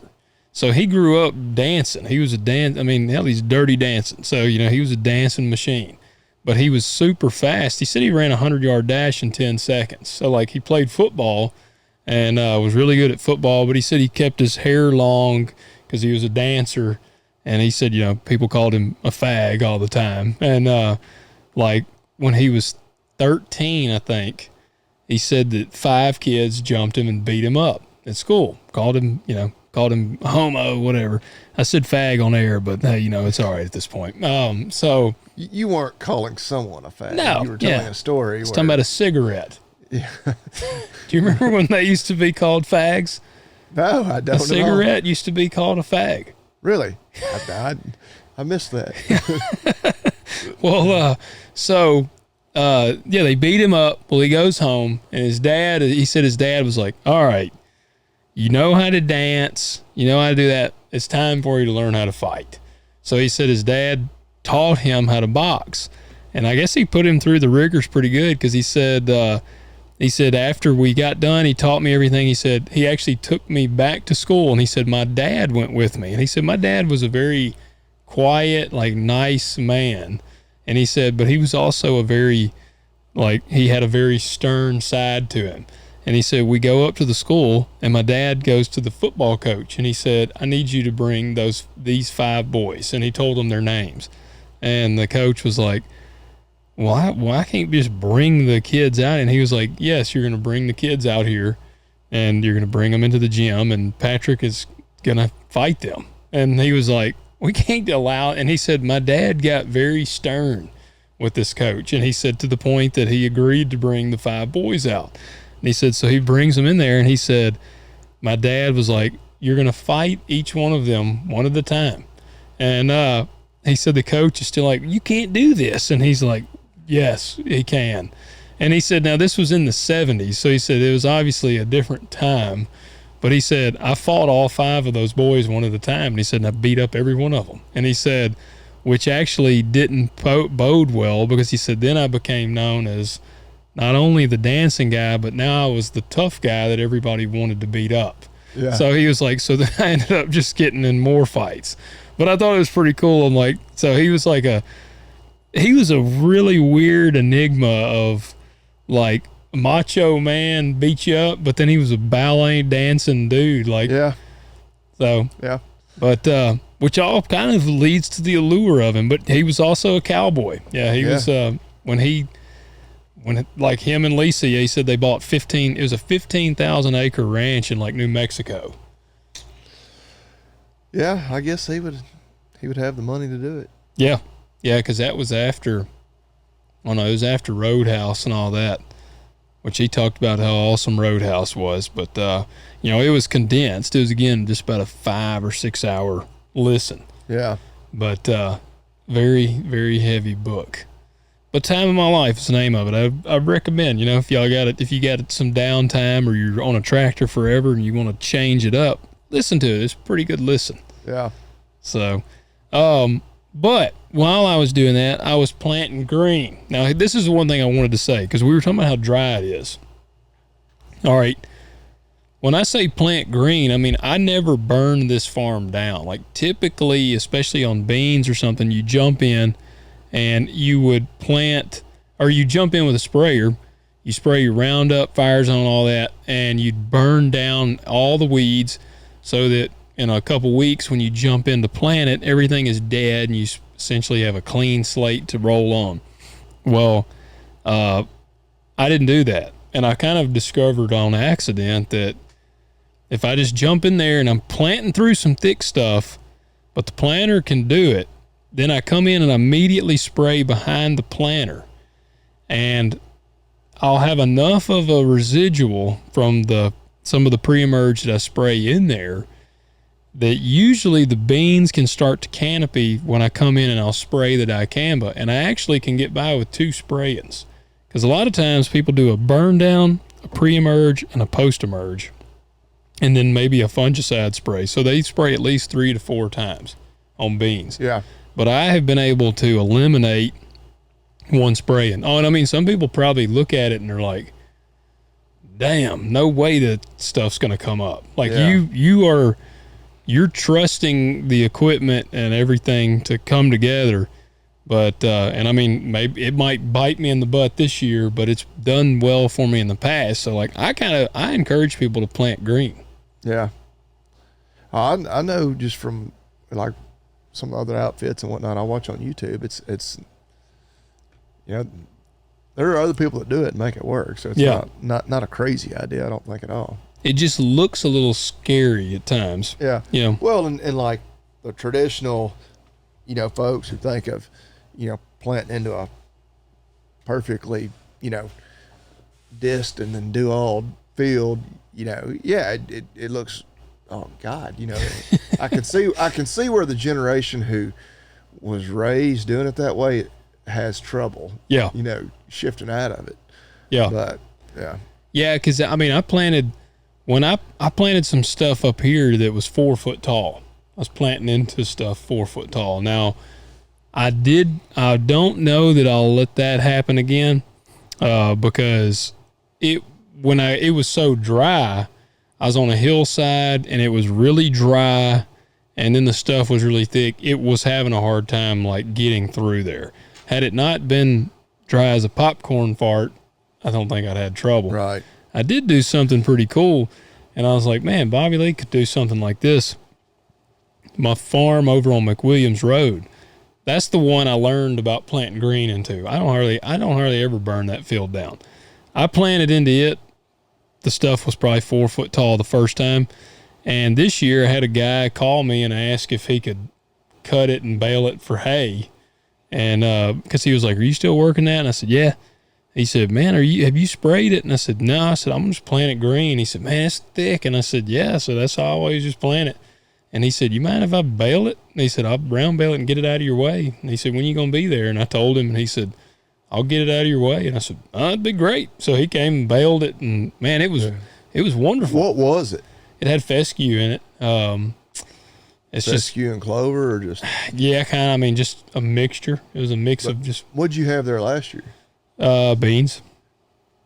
So he grew up dancing. He was hell, he's dirty dancing. So, you know, he was a dancing machine. But he was super fast. He said he ran a 100-yard dash in 10 seconds. So, like, he played football and was really good at football. But he said he kept his hair long because he was a dancer. And he said, you know, people called him a fag all the time. And, like, when he was 13, I think, he said that 5 kids jumped him and beat him up at school. Called him homo, whatever. I said fag on air, but hey, you know, it's all right at this point. So you weren't calling someone a fag. No, you were telling a story. I was talking about a cigarette. Yeah. Do you remember when they used to be called fags? No, I don't. A cigarette used to be called a fag. Really? I missed that. Well, they beat him up. Well, he goes home, and he said his dad was like, all right, you know how to dance, you know how to do that. It's time for you to learn how to fight. So he said his dad taught him how to box. And I guess he put him through the rigors pretty good because he said after we got done, he taught me everything. He said he actually took me back to school, and he said my dad went with me. And he said my dad was a very quiet, like nice man. And he said, but he was also he had a very stern side to him. And he said, we go up to the school and my dad goes to the football coach and he said, I need you to bring these 5 boys. And he told them their names. And the coach was like, why can't you just bring the kids out? And he was like, yes, you're going to bring the kids out here and you're going to bring them into the gym and Patrick is going to fight them. And he was like, we can't allow it. And he said, my dad got very stern with this coach. And he said to the point that he agreed to bring the 5 boys out. And he said, so he brings them in there and he said, my dad was like, you're going to fight each one of them one at a time. And he said, the coach is still like, you can't do this. And he's like, yes, he can. And he said, now this was in the 70s. So he said, it was obviously a different time. But he said, I fought all 5 of those boys one at a time. And he said, and I beat up every one of them. And he said, which actually didn't bode well because he said, then I became known as not only the dancing guy, but now I was the tough guy that everybody wanted to beat up. Yeah. So he was like, so then I ended up just getting in more fights. But I thought it was pretty cool. I'm like, so he was a really weird enigma of like macho man beat you up, but then he was a ballet dancing dude. Like, yeah. So, yeah. But, which all kind of leads to the allure of him, but he was also a cowboy. Yeah. He was, when like him and Lisa, he said they bought it was a 15,000 acre ranch in like New Mexico. Yeah, I guess he would have the money to do it. Yeah. Yeah, because that was after, it was after Roadhouse and all that, which he talked about how awesome Roadhouse was. But, it was condensed. It was, again, just about a 5 or 6 hour listen. Yeah. But very, very heavy book. But Time of My Life is the name of it. I recommend, if you got some downtime or you're on a tractor forever and you want to change it up, listen to it. It's a pretty good listen. Yeah. So, but while I was doing that, I was planting green. Now, this is the one thing I wanted to say, because we were talking about how dry it is. All right. When I say plant green, I mean, I never burn this farm down. Like, typically, especially on beans or something, you jump in and you would plant, or you jump in with a sprayer, you spray your Roundup, Fire Zone, all that, and you'd burn down all the weeds so that in a couple weeks when you jump in to plant it, everything is dead and you essentially have a clean slate to roll on. Well, I didn't do that. And I kind of discovered on accident that if I just jump in there and I'm planting through some thick stuff, but the planter can do it, then I come in and immediately spray behind the planter. And I'll have enough of a residual from some of the pre-emerge that I spray in there that usually the beans can start to canopy when I come in and I'll spray the dicamba. And I actually can get by with 2 spray-ins. Because a lot of times people do a burn down, a pre-emerge, and a post-emerge. And then maybe a fungicide spray. So they spray at least 3 to 4 times on beans. Yeah. But I have been able to eliminate one spraying. Oh, and I mean, some people probably look at it and they're like, damn, no way that stuff's going to come up. Like, you're trusting the equipment and everything to come together. But, and I mean, maybe it might bite me in the butt this year, but it's done well for me in the past. So, like, I encourage people to plant green. Yeah. I know just from, like, some other outfits and whatnot I watch on YouTube, it's there are other people that do it and make it work. So it's not a crazy idea, I don't think, at all. It just looks a little scary at times. Yeah. Yeah. Well, and like the traditional, folks who think of, planting into a perfectly, disc and then do all field, it looks, oh God, I can see where the generation who was raised doing it that way has trouble. Yeah. Shifting out of it. Yeah. But yeah. Yeah, because I mean, I planted some stuff up here that was 4 foot tall. I was planting into stuff 4 foot tall. Now, I don't know that I'll let that happen again, because it was so dry. I was on a hillside and it was really dry, and then the stuff was really thick. It was having a hard time like getting through there. Had it not been dry as a popcorn fart, I don't think I'd had trouble. Right. I did do something pretty cool, and I was like, man, Bobby Lee could do something like this. My farm over on McWilliams Road, that's the one I learned about planting green into. I don't hardly ever burn that field down. I planted into it. The stuff was probably 4 foot tall the first time. And this year I had a guy call me and ask if he could cut it and bale it for hay. And, cause he was like, are you still working that? And I said, yeah. He said, man, have you sprayed it? And I said, no. I said, I'm just planting it green. He said, man, it's thick. And I said, yeah. So that's how I always just plant it. And he said, you mind if I bale it? And he said, I'll brown bale it and get it out of your way. And he said, when you going to be there? And I told him, and he said, I'll get it out of your way. And I said, oh, that'd be great. So he came and baled it, and man, it was wonderful. What was it? It had fescue in it. It's fescue and clover, or just? Yeah, kind of. I mean, just a mixture. It was a mix of just. What'd you have there last year? Beans.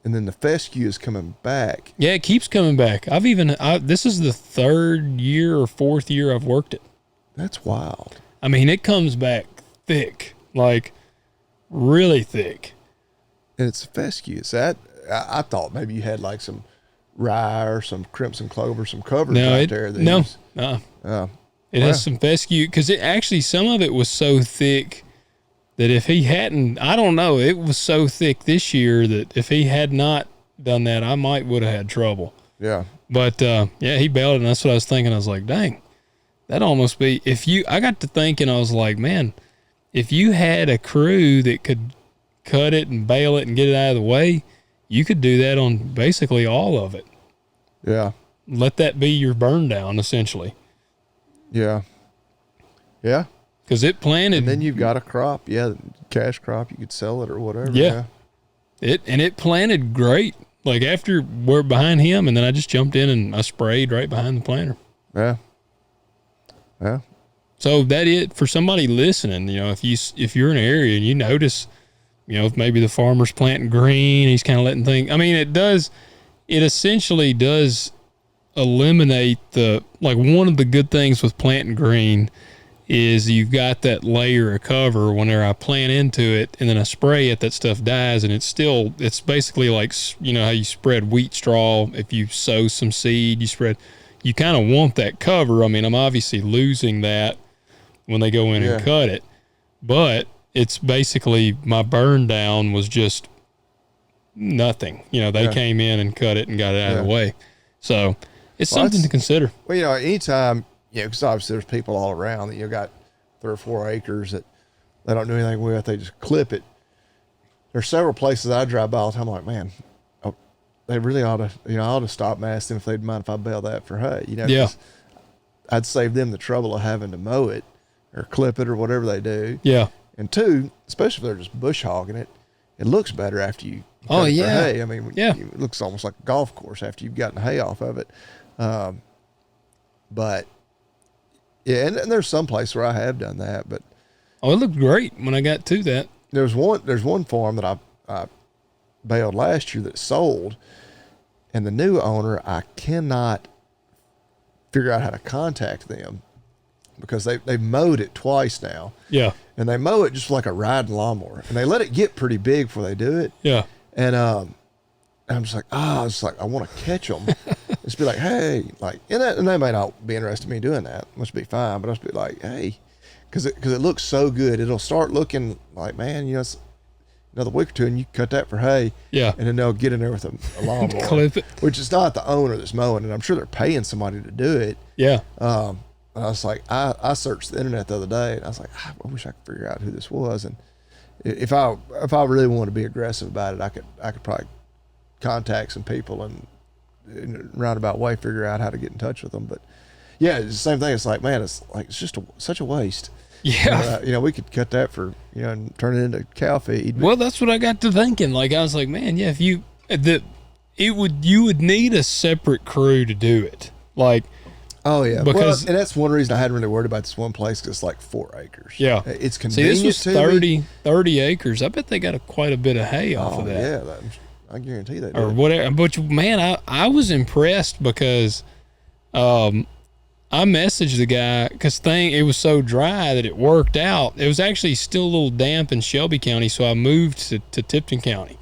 And then the fescue is coming back. Yeah, it keeps coming back. This is the 3rd year or 4th year I've worked it. That's wild. I mean, it comes back thick, like really thick. And it's fescue. Is that, I thought maybe you had like some rye or some crimson clover, some cover right there. It has some fescue, because it actually, some of it was so thick that if he hadn't, I don't know, it was so thick this year that if he had not done that, I would have had trouble. Yeah. But he bailed it, and that's what I was thinking. I was like, dang, that almost be, I got to thinking, I was like, man, if you had a crew that could cut it and bale it and get it out of the way, you could do that on basically all of it. Yeah. Let that be your burn down, essentially. Yeah. Yeah. Because it planted. And then you've got a crop. Yeah. Cash crop. You could sell it or whatever. Yeah. It planted great. Like after we're behind him, and then I just jumped in and I sprayed right behind the planter. Yeah. Yeah. So that it for somebody listening, if you're in an area and you notice, if maybe the farmer's planting green, he's kind of letting things. I mean, it essentially does eliminate one of the good things with planting green is you've got that layer of cover. Whenever I plant into it and then I spray it, that stuff dies, and it's basically like, how you spread wheat straw. If you sow some seed, you kind of want that cover. I mean, I'm obviously losing that when they go in and cut it, but it's basically my burn down was just nothing. They came in and cut it and got it out of the way. So it's something to consider. Well, anytime, because obviously there's people all around that you've got 3 or 4 acres that they don't do anything with. They just clip it. There's several places I drive by all the time. I'm like, man, they really ought to, I ought to stop and ask them if they'd mind if I bale that for hay. I'd save them the trouble of having to mow it or clip it or whatever they do. Yeah. And 2, especially if they're just bush hogging it, it looks better after you cut it for hay. I mean, it looks almost like a golf course after you've gotten hay off of it. But yeah, and there's some place where I have done that, but it looked great when I got to that. There's one farm that I baled last year that sold, and the new owner, I cannot figure out how to contact them because they've mowed it twice now. Yeah. And they mow it just like a riding lawnmower, and they let it get pretty big before they do it. Yeah. And I'm just like, I want to catch them. Just be like, hey, and they may not be interested in me doing that. Must be fine, but I'll just be like, hey, because it looks so good. It'll start looking like, man, it's another week or two, and you cut that for hay. Yeah. And then they'll get in there with a lawnmower, clip it, which is not the owner that's mowing it. I'm sure they're paying somebody to do it. Yeah. And I was like, I searched the internet the other day, and I was like, I wish I could figure out who this was. And if I really wanted to be aggressive about it, I could probably contact some people and in a roundabout way figure out how to get in touch with them. But yeah, it's the same thing. It's like, man, it's just such a waste. Yeah. We could cut that for, and turn it into cow feed. Well, that's what I got to thinking. I was like, man, yeah, if you would need a separate crew to do it. Oh yeah, and that's one reason I hadn't really worried about this one place, because it's like 4 acres. Yeah, it's convenient. See, this was 30 acres. I bet they got quite a bit of hay off of that. Yeah, I guarantee they do. Or whatever. But man, I was impressed because I messaged the guy because it was so dry that it worked out. It was actually still a little damp in Shelby County, so I moved to Tipton County,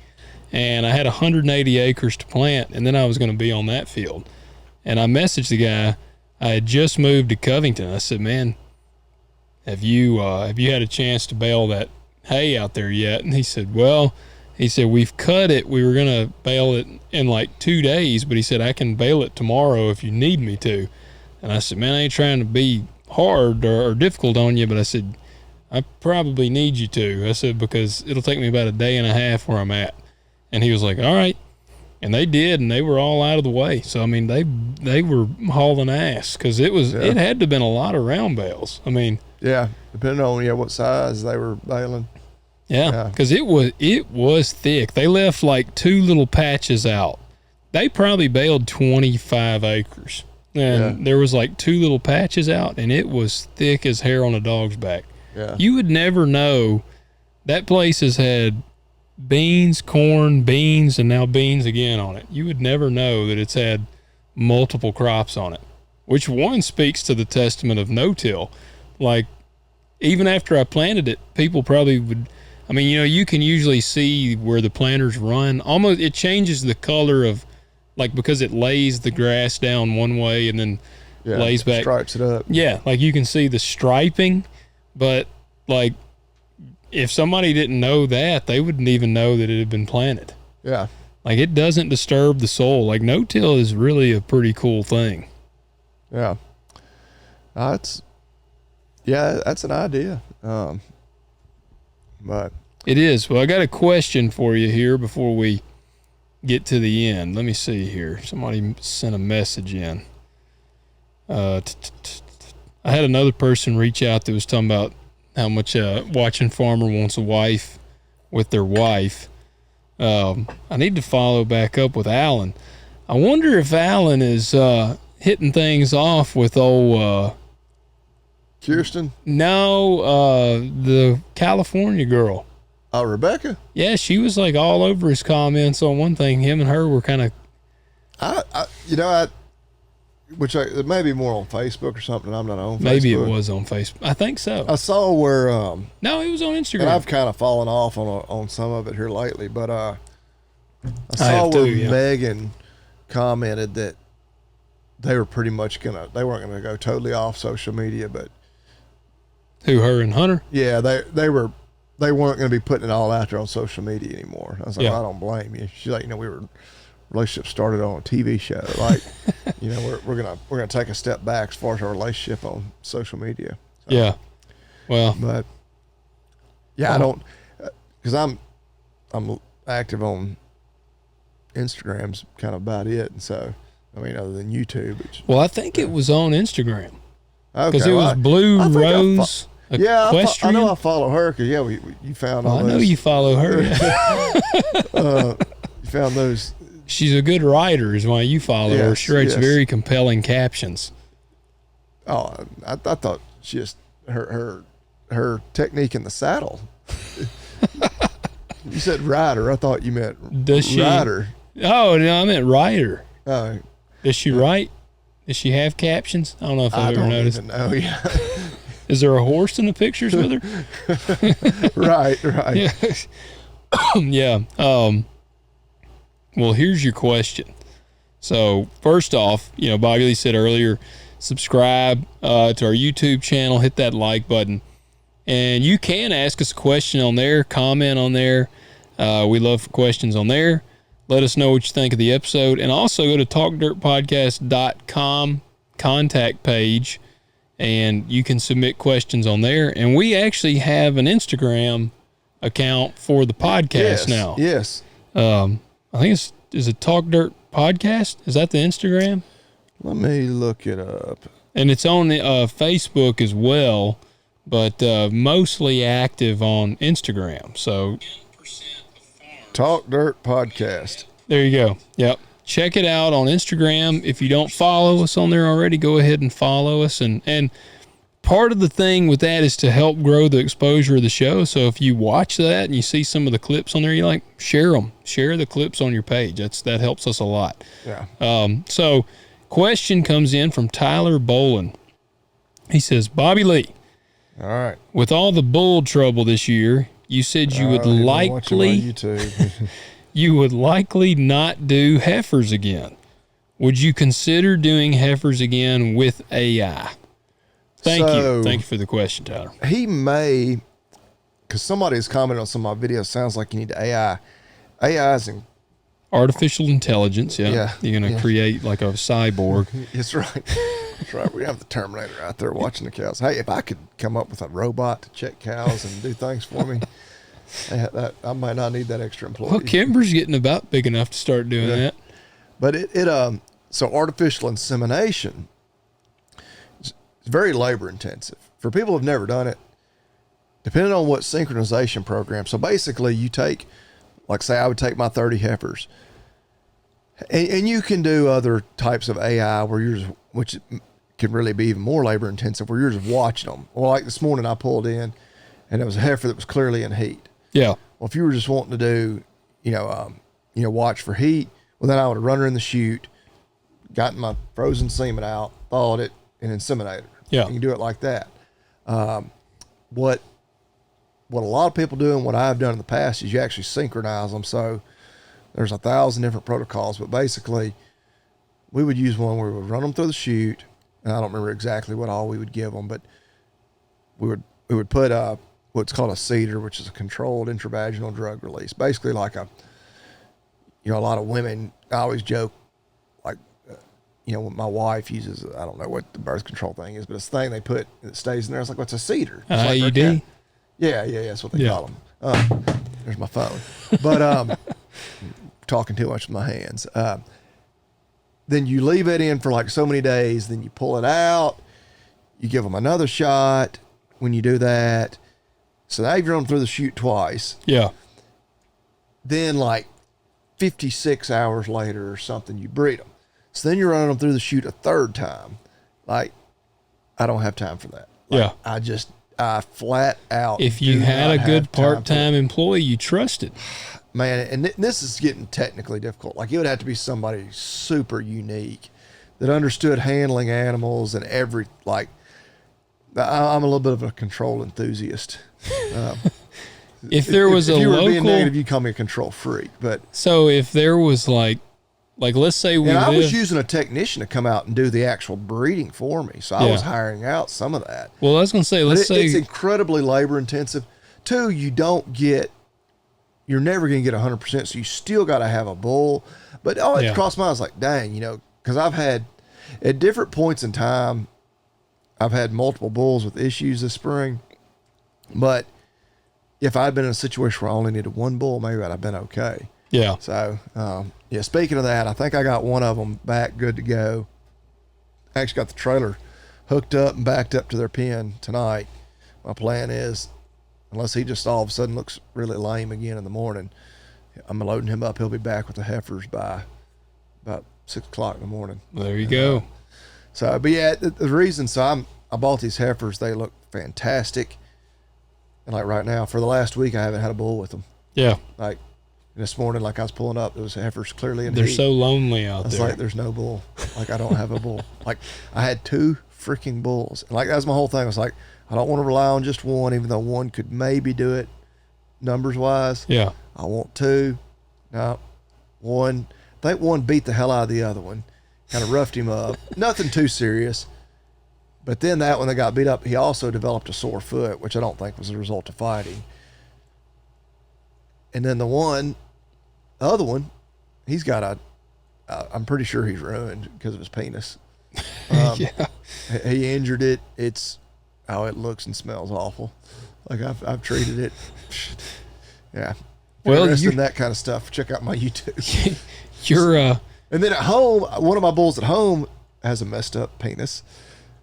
and I had 180 acres to plant, and then I was going to be on that field. And I messaged the guy. I had just moved to Covington. I said, man, have you had a chance to bale that hay out there yet? And he said, we've cut it. We were going to bale it in 2 days, but he said, I can bale it tomorrow if you need me to. And I said, man, I ain't trying to be hard or difficult on you, but I said, I probably need you to. I said, because it'll take me about a day and a half where I'm at. And he was like, all right. And they did, and they were all out of the way. So, I mean, they were hauling ass because it had to have been a lot of round bales. I mean. Yeah, depending on what size they were baling. Yeah, because it was thick. They left 2 little patches out. They probably baled 25 acres. And there was 2 little patches out, and it was thick as hair on a dog's back. Yeah. You would never know. That place has had beans, corn, beans, and now beans again on it. You would never know that it's had multiple crops on it, which one speaks to the testament of no-till, like, even after I planted it, people probably would. I mean, you can usually see where the planters run. Almost, it changes the color of, like, because it lays the grass down one way and then lays back. Stripes it up. Yeah, like you can see the striping, but like if somebody didn't know that, they wouldn't even know that it had been planted. Yeah. Like it doesn't disturb the soil. Like no-till is really a pretty cool thing. Yeah. That's an idea. But it is. Well, I got a question for you here before we get to the end. Let me see here. Somebody sent a message in. I had another person reach out that was talking about how much Watching Farmer wants a wife with their wife. I need to follow back up with Alan. I wonder if Alan is hitting things off with old Kirsten? No, the California girl. Oh, Rebecca? Yeah, she was like all over his comments on one thing. Him and her were kind of... it may be more on Facebook or something. I'm not on Facebook. Maybe it was on Facebook. I think so. I saw where... no, it was on Instagram. And I've kind of fallen off on some of it here lately, but I saw where Megan commented that they were pretty much they weren't gonna go totally off social media, but who, her and Hunter? Yeah, they weren't gonna be putting it all out there on social media anymore. I was like, well, I don't blame you. She's like, relationship started on a TV show. Like, we're gonna take a step back as far as our relationship on social media. So, yeah. Well, but I don't, because I'm active on Instagram's kind of about it, and so other than YouTube. I think it was on Instagram because it was Blue Rose. I know I follow her because you found all those. I know you follow her. You found those. She's a good writer, is why you follow her. She writes very compelling captions. Oh, I thought she just her technique in the saddle. You said rider. I thought you meant rider. Oh no, I meant writer. Oh, does she write? Does she have captions? I don't know if I've ever noticed. I don't even know. Yeah. Is there a horse in the pictures with her? Right. Yeah. Well, here's your question. So first off, Bobby Lee said earlier, subscribe to our YouTube channel, hit that like button, and you can ask us a question on there, comment on there. We love questions on there. Let us know what you think of the episode, and also go to talkdirtpodcast.com contact page, and you can submit questions on there. And we actually have an Instagram account for the podcast now. Yes. I think is it Talk Dirt Podcast? Is that the Instagram? Let me look it up. And it's on the Facebook as well, but mostly active on Instagram. So Talk Dirt Podcast. There you go. Yep. Check it out on Instagram. If you don't follow us on there already, go ahead and follow us. And part of the thing with that is to help grow the exposure of the show. So if you watch that and you see some of the clips on there, you share them. Share the clips on your page. That helps us a lot. Yeah. So question comes in from Tyler Bolin. He says, Bobby Lee. All right. With all the bull trouble this year, you said you would likely not do heifers again. Would you consider doing heifers again with AI? Thank you for the question, Tyler. He may, because somebody has commented on some of my videos, sounds like you need AI. AI is in artificial intelligence, yeah. You're going to create like a cyborg. That's right. That's right. We have the Terminator out there watching the cows. Hey, if I could come up with a robot to check cows and do things for me, I might not need that extra employee. Well, Kimber's getting about big enough to start doing that. But so artificial insemination is very labor intensive. For people who have never done it, depending on what synchronization program. So basically you take, like say I would take my 30 heifers, and you can do other types of AI which can really be even more labor intensive, where you're just watching them. Well, like this morning I pulled in and it was a heifer that was clearly in heat. Yeah. Well, if you were just wanting to do, watch for heat, well, then I would have run her in the chute, gotten my frozen semen out, thawed it, and inseminated her. Yeah. You can do it like that. What a lot of people do and what I've done in the past is you actually synchronize them. So there's 1,000 different protocols, but basically we would use one where we would run them through the chute, and I don't remember exactly what all we would give them, but we would put what's called a cedar, which is a controlled intravaginal drug release. Basically like a lot of women, I always joke, like, my wife uses, I don't know what the birth control thing is, but it's a thing they put that stays in there. It's like, what's a cedar? An like IUD? Yeah, that's what they call them. There's my phone. But talking too much with my hands. Then you leave it in for like so many days, then you pull it out, you give them another shot when you do that. So now you've run them through the chute twice. Yeah. Then like 56 hours later or something, you breed them. So then you're running them through the chute a third time. Like, I don't have time for that. Like, yeah. I flat out. If you had a good part-time employee, you trusted. Man, and this is getting technically difficult. Like, it would have to be somebody super unique that understood handling animals and I'm a little bit of a control enthusiast. If there was if a you were local, being negative, you call me a control freak. But so if there was like let's say I was using a technician to come out and do the actual breeding for me, so I was hiring out some of that. Well, I was gonna say, it's incredibly labor intensive. Two, you're never gonna get 100%, so you still got to have a bull. But it crossed my mind. I was like, dang, because I've had at different points in time, I've had multiple bulls with issues this spring, but if I'd been in a situation where I only needed one bull, maybe I'd have been okay. Yeah. So, speaking of that, I think I got one of them back good to go. I actually got the trailer hooked up and backed up to their pen tonight. My plan is, unless he just all of a sudden looks really lame again in the morning, I'm loading him up. He'll be back with the heifers by about 6 o'clock in the morning. There you go. So, but yeah, the reason, I bought these heifers. They look fantastic. And like right now, for the last week, I haven't had a bull with them. Yeah. Like this morning, like I was pulling up, those heifers clearly in They're heat. so lonely out there. It's like, there's no bull. Like, I don't have a bull. Like, I had 2 freaking bulls. And like, that's my whole thing. I was like, I don't want to rely on just one, even though one could maybe do it numbers wise. Yeah. I want 2. No, one. I think one beat the hell out of the other one. Kind of roughed him up. Nothing too serious. But then that one that got beat up, he also developed a sore foot, which I don't think was a result of fighting. And then the other one, he's got I'm pretty sure he's ruined because of his penis. Yeah. He injured it. It looks and smells awful. Like I've treated it. Yeah. Well, in that kind of stuff, check out my YouTube. And then at home, one of my bulls at home has a messed up penis.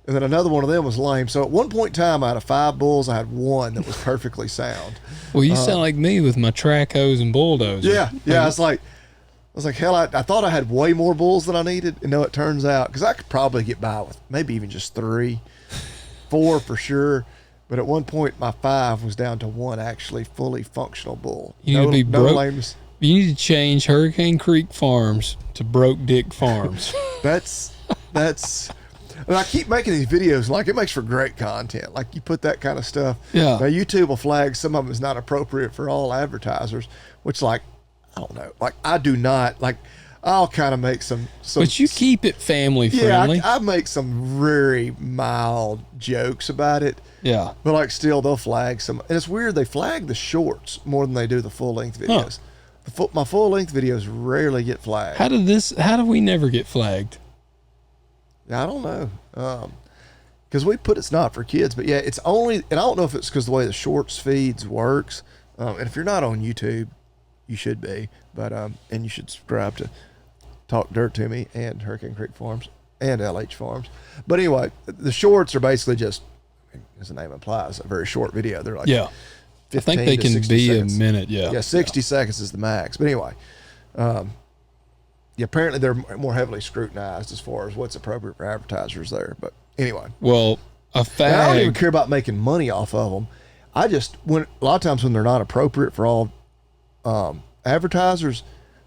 And then another one of them was lame. So at one point in time, out of 5 bulls, I had one that was perfectly sound. Well, you sound like me with my track hose and bulldozer. Yeah. I was like, hell, I thought I had way more bulls than I needed. And no, it turns out, because I could probably get by with maybe even just 3, 4 for sure. But at one point, my 5 was down to 1 actually fully functional bull. You need to be broke. Lameness. You need to change Hurricane Creek Farms to Broke Dick Farms. That's. And I keep making these videos, like, it makes for great content. Like, you put that kind of stuff. Yeah. Now, YouTube will flag some of them as not appropriate for all advertisers, which, like, I don't know. Like, I do not, like, I'll kind of make some. But you keep it family friendly. Yeah, I make some very mild jokes about it. Yeah. But, like, still, they'll flag some. And it's weird, they flag the shorts more than they do the full-length videos. Huh. My full-length videos rarely get flagged. How do we never get flagged? I don't know. Because we put it's not for kids, but yeah, it's only, and I don't know if it's because the way the shorts feeds works. And if you're not on YouTube, you should be, but, and you should subscribe to Talk Dirt to Me and Hurricane Creek Farms and LH Farms. But anyway, the shorts are basically just, as the name implies, a very short video. They're like, I think they can be seconds. A minute. Yeah. 60 seconds is the max. But anyway, apparently they're more heavily scrutinized as far as what's appropriate for advertisers there. But anyway. Well, I don't even care about making money off of them. A lot of times when they're not appropriate for all advertisers,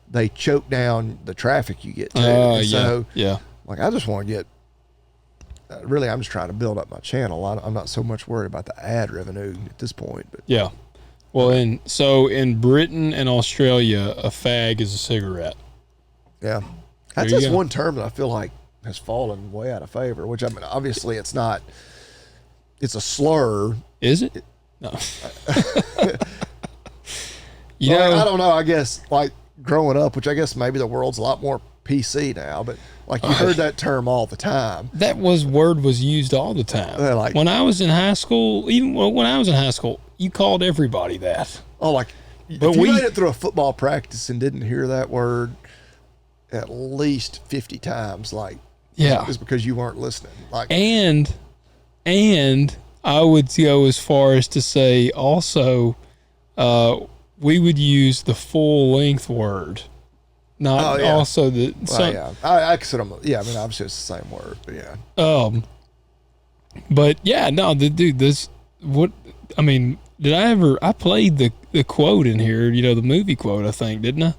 they choke down the traffic you get too. So, like, I just want to get really, I'm just trying to build up my channel. I'm not so much worried about the ad revenue at this point. But yeah. Well, in Britain and Australia, a fag is a cigarette. Yeah. That's just one term that I feel like has fallen way out of favor, which, I mean, obviously it's not, it's a slur. Is it? No. I don't know. I guess, like, growing up, which I guess maybe the world's a lot more PC now, but like you heard that term all the time. That word was used all the time. Like, when I was in high school, you called everybody that. Oh, like, but if you made it through a football practice and didn't hear that word at least 50 times, like, it's because you weren't listening. Like, and I would go as far as to say also, we would use the full length word, not also the. I consider them. Yeah, I mean, obviously it's the same word, but yeah. But yeah, no, dude, this what I mean. Did I ever? I played the quote in here. You know, the movie quote. I think, didn't I?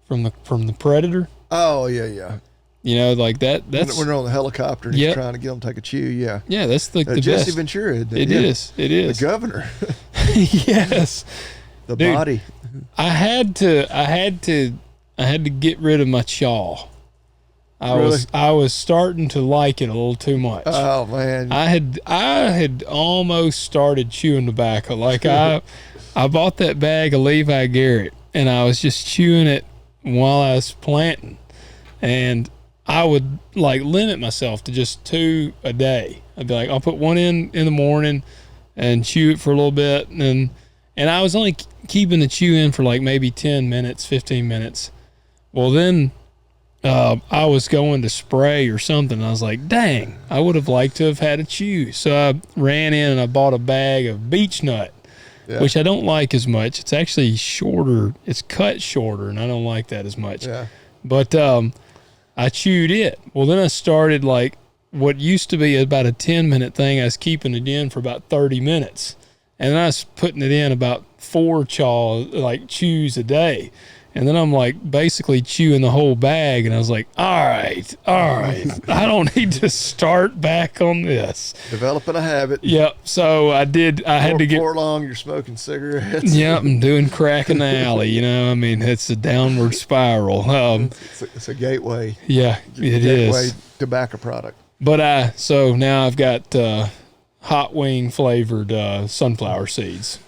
From the Predator. Oh yeah. You know, like that. That's when they're on the helicopter and he's trying to get them to take a chew. Yeah. Yeah, that's the Jesse best. Ventura. It is. The governor. Yes. The body. I had to get rid of my chaw. I was starting to like it a little too much. Oh man. I had almost started chewing tobacco. Like I bought that bag of Levi Garrett and I was just chewing it while I was planting. And I would like limit myself to just 2 a day. I'd be like, I'll put one in the morning and chew it for a little bit. And I was only keeping the chew in for like maybe 10 minutes, 15 minutes. Well, then I was going to spray or something. And I was like, dang, I would have liked to have had a chew. So I ran in and I bought a bag of beech nut, which I don't like as much. It's actually shorter. It's cut shorter, and I don't like that as much. Yeah. But I chewed it. Well, then I started like what used to be about a 10-minute thing. I was keeping it in for about 30 minutes. And then I was putting it in about 4 chews a day. And then I'm like basically chewing the whole bag. And I was like, all right. I don't need to start back on this. Developing a habit. Yep. So I had to get. Before long, you're smoking cigarettes. Yep. I'm doing crack in the alley. You know, I mean, it's a downward spiral. It's a gateway. Yeah, it is. Gateway tobacco product. But so now I've got hot wing flavored sunflower seeds.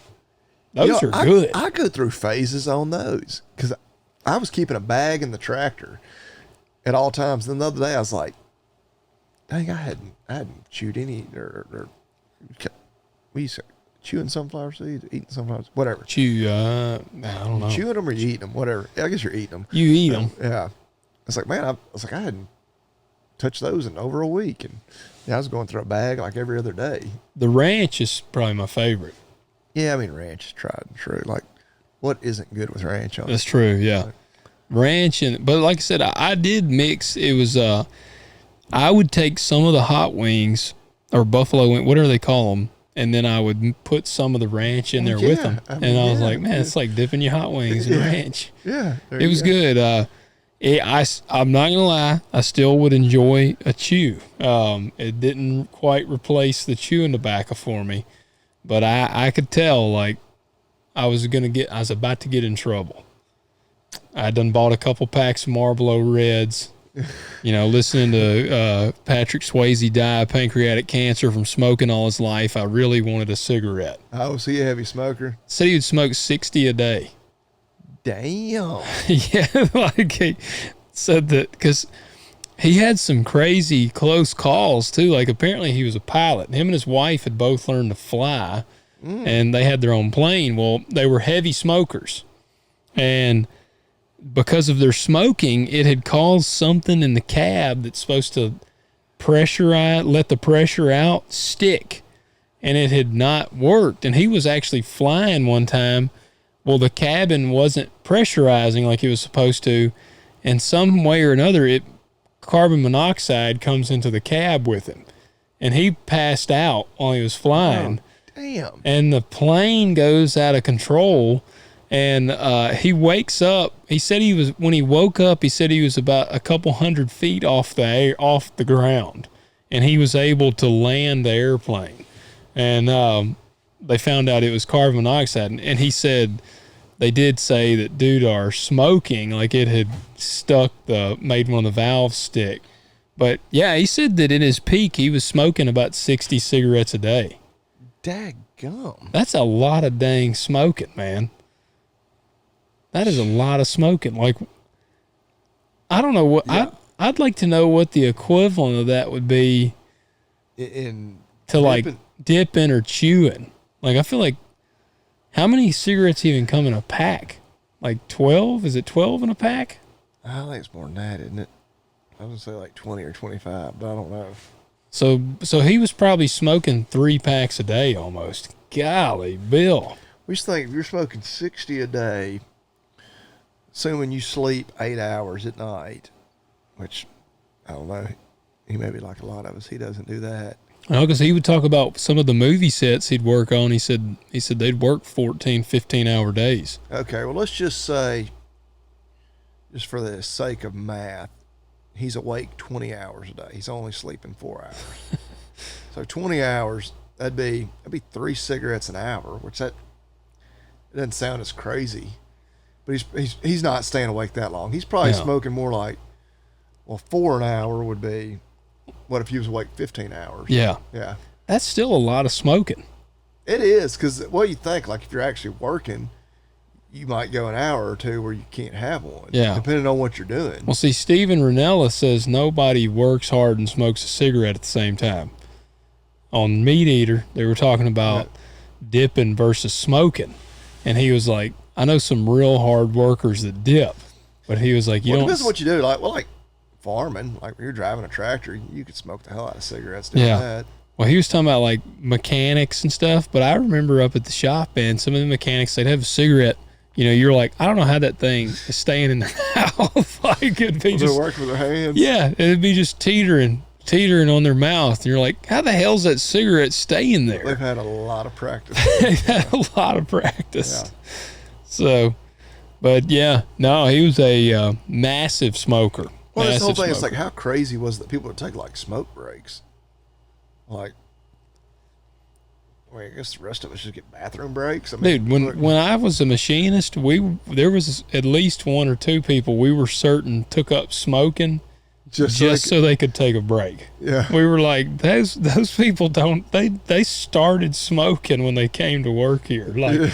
Those are good. I go through phases on those because I was keeping a bag in the tractor at all times. Then the other day I was like, dang, I hadn't chewed any or we used to chewing sunflower seeds, eating sunflower seeds, whatever. I don't know. Chewing them or you eating them, whatever. I guess you're eating them. You eat them. Yeah. It's like, man, I hadn't touched those in over a week. And I was going through a bag like every other day. The ranch is probably my favorite. Yeah, I mean, ranch is tried and true. Like, what isn't good with ranch on it? That's true, yeah. Ranch, but like I said, I did mix. It was, I would take some of the hot wings, or buffalo wing, whatever they call them, and then I would put some of the ranch in there with them. I was like, man, it's like dipping your hot wings in ranch. Yeah. It was good. I'm not going to lie, I still would enjoy a chew. It didn't quite replace the chewing tobacco for me. But I could tell, like, I was about to get in trouble. I done bought a couple packs of Marlboro Reds, you know, listening to Patrick Swayze die of pancreatic cancer from smoking all his life. I really wanted a cigarette. Oh, was he a heavy smoker? Said he would smoke 60 a day. Damn. Yeah, like he said that because he had some crazy close calls too. Like apparently he was a pilot. Him and his wife had both learned to fly, and they had their own plane. Well, they were heavy smokers, and because of their smoking, it had caused something in the cab that's supposed to let the pressure out stick, and it had not worked. And he was actually flying one time. Well, the cabin wasn't pressurizing like it was supposed to, and some way or another, carbon monoxide comes into the cab with him, and he passed out while he was flying. Oh, damn. And the plane goes out of control, and he wakes up. He said when he woke up, he said he was about a couple 100 feet off the ground, and he was able to land the airplane. And they found out it was carbon monoxide. And he said they did say that due to our smoking, like it had made one of the valves stick. But, yeah, he said that in his peak, he was smoking about 60 cigarettes a day. Daggum. That's a lot of dang smoking, man. That is a lot of smoking. Like, I don't know what I'd like to know what the equivalent of that would be like dipping or chewing. Like, I feel like how many cigarettes even come in a pack? Like 12? Is it 12 in a pack? I think it's more than that, isn't it? I would say like 20 or 25, but I don't know. So he was probably smoking 3 packs a day almost. Golly, Bill. We just think if you're smoking 60 a day, assuming you sleep 8 hours at night, which, I don't know, he may be like a lot of us. He doesn't do that. No, because he would talk about some of the movie sets he'd work on. He said they'd work 14, 15-hour days. Okay, well, let's just say, just for the sake of math, he's awake 20 hours a day. He's only sleeping 4 hours. So 20 hours, that'd be 3 cigarettes an hour, which it doesn't sound as crazy. But he's not staying awake that long. He's probably smoking more like, 4 an hour would be, what if he was awake 15 hours? Yeah. Yeah. That's still a lot of smoking. It is, because what you think, like if you're actually working, you might go an hour or two where you can't have one. Yeah. Depending on what you're doing. Well, see, Steven Ranella says nobody works hard and smokes a cigarette at the same time. On Meat Eater, they were talking about dipping versus smoking. And he was like, I know some real hard workers that dip. But he was like, it depends on what you do. Like farming, like when you're driving a tractor, you could smoke the hell out of cigarettes doing that. Well, he was talking about like mechanics and stuff. But I remember up at the shop, and some of the mechanics, they'd have a cigarette. You know, you're like, I don't know how that thing is staying in their mouth. Like it'd be just work with their hands. Yeah, it'd be just teetering on their mouth. And you're like, how the hell's that cigarette staying there? They've had a lot of practice. They've had a lot of practice. Yeah. So, but yeah, no, he was a massive smoker. Well, this whole thing is like, how crazy was it that people would take like smoke breaks? Like, I guess the rest of us should get bathroom breaks. I mean, dude, when I was a machinist, there was at least 1 or 2 people we were certain took up smoking just so they could take a break. Yeah, we were like, those people don't. They started smoking when they came to work here. Like,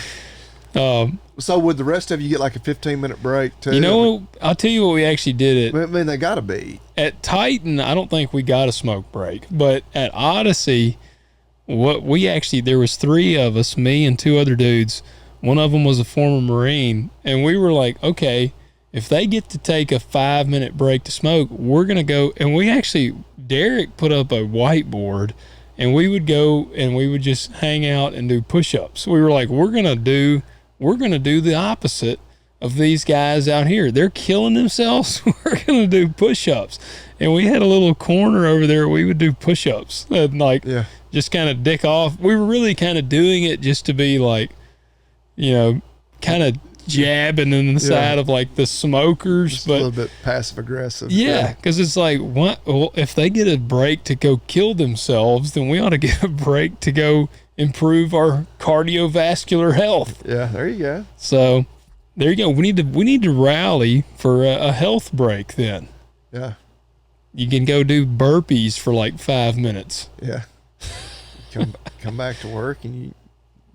so would the rest of you get like a 15-minute break too? You know, I'll tell you what we actually did. I mean, they got to be at Titan. I don't think we got a smoke break, but at Odyssey. There was 3 of us, me and 2 other dudes. One of them was a former Marine, and we were like, okay, if they get to take a 5-minute break to smoke, we're going to go. And Derek put up a whiteboard, and we would go and we would just hang out and do push-ups. We were like, we're going to do the opposite of these guys out here. They're killing themselves. We're going to do push-ups. And we had a little corner over there. We would do push-ups and just kind of dick off. We were really kind of doing it just to be like, kind of jabbing in the side of like the smokers. Just a little bit passive aggressive. Yeah, because it's like, what? Well, if they get a break to go kill themselves, then we ought to get a break to go improve our cardiovascular health. Yeah, there you go. So there you go. We need to rally for a health break then. Yeah. You can go do burpees for like 5 minutes. Yeah. Come back to work and you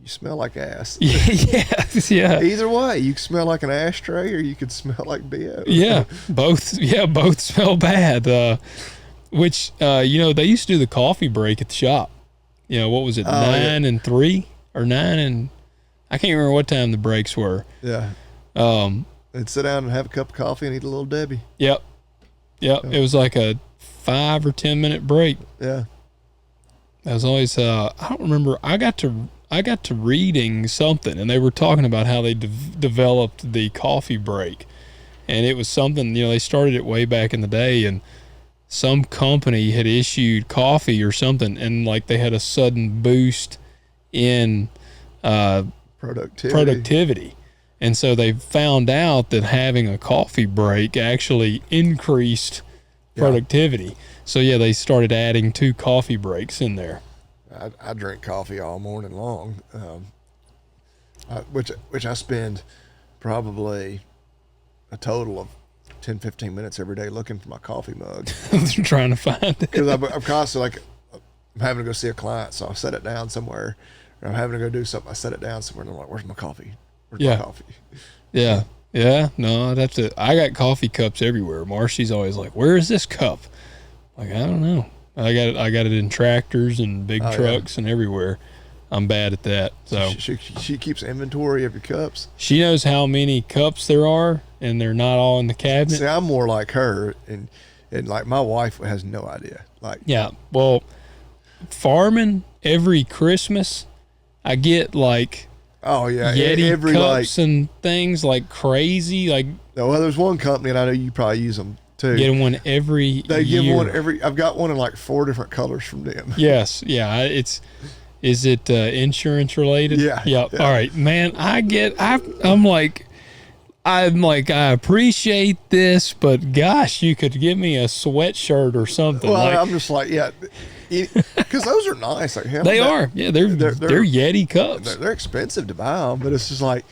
smell like ass. Yeah. Either way, you can smell like an ashtray or you could smell like BO. Yeah, both. Yeah, both smell bad. Which they used to do the coffee break at the shop. What was it, 9 and 3 or 9 and I can't remember what time the breaks were. Yeah. And sit down and have a cup of coffee and eat a little Debbie. Yep. It was like a 5 or 10 minute break. Yeah. That was always I don't remember. I got to reading something, and they were talking about how they developed the coffee break, and it was something they started it way back in the day, and some company had issued coffee or something, and like they had a sudden boost in productivity, and so they found out that having a coffee break actually increased productivity. Yeah. So yeah, they started adding 2 coffee breaks in there. I drink coffee all morning long, which I spend probably a total of 10, 15 minutes every day looking for my coffee mug. Trying to find it. Because I'm constantly like, I'm having to go see a client, so I'll set it down somewhere. Or I'm having to go do something, I set it down somewhere, and I'm like, where's my coffee? Where's my coffee? Yeah. Yeah. No, I got coffee cups everywhere. Marcy's always like, where is this cup? Like, I don't know. I got it in tractors and big trucks and everywhere. I'm bad at that. So she keeps inventory of your cups. She knows how many cups there are, and they're not all in the cabinet. See, I'm more like her, and like my wife has no idea. Like, yeah, well, farming every Christmas, I get like Yeti every cups and things like crazy. Like, well, there's one company, and I know you probably use them too. Get one every year. They give one every. I've got one in like 4 different colors from them. Yes, yeah, Is it insurance related? Yeah. All right, man. I'm like, I appreciate this, but gosh, you could give me a sweatshirt or something. Well, I'm just like, because those are nice. Like, hell, they are. Yeah, they're Yeti cups. They're expensive to buy them, but it's just like,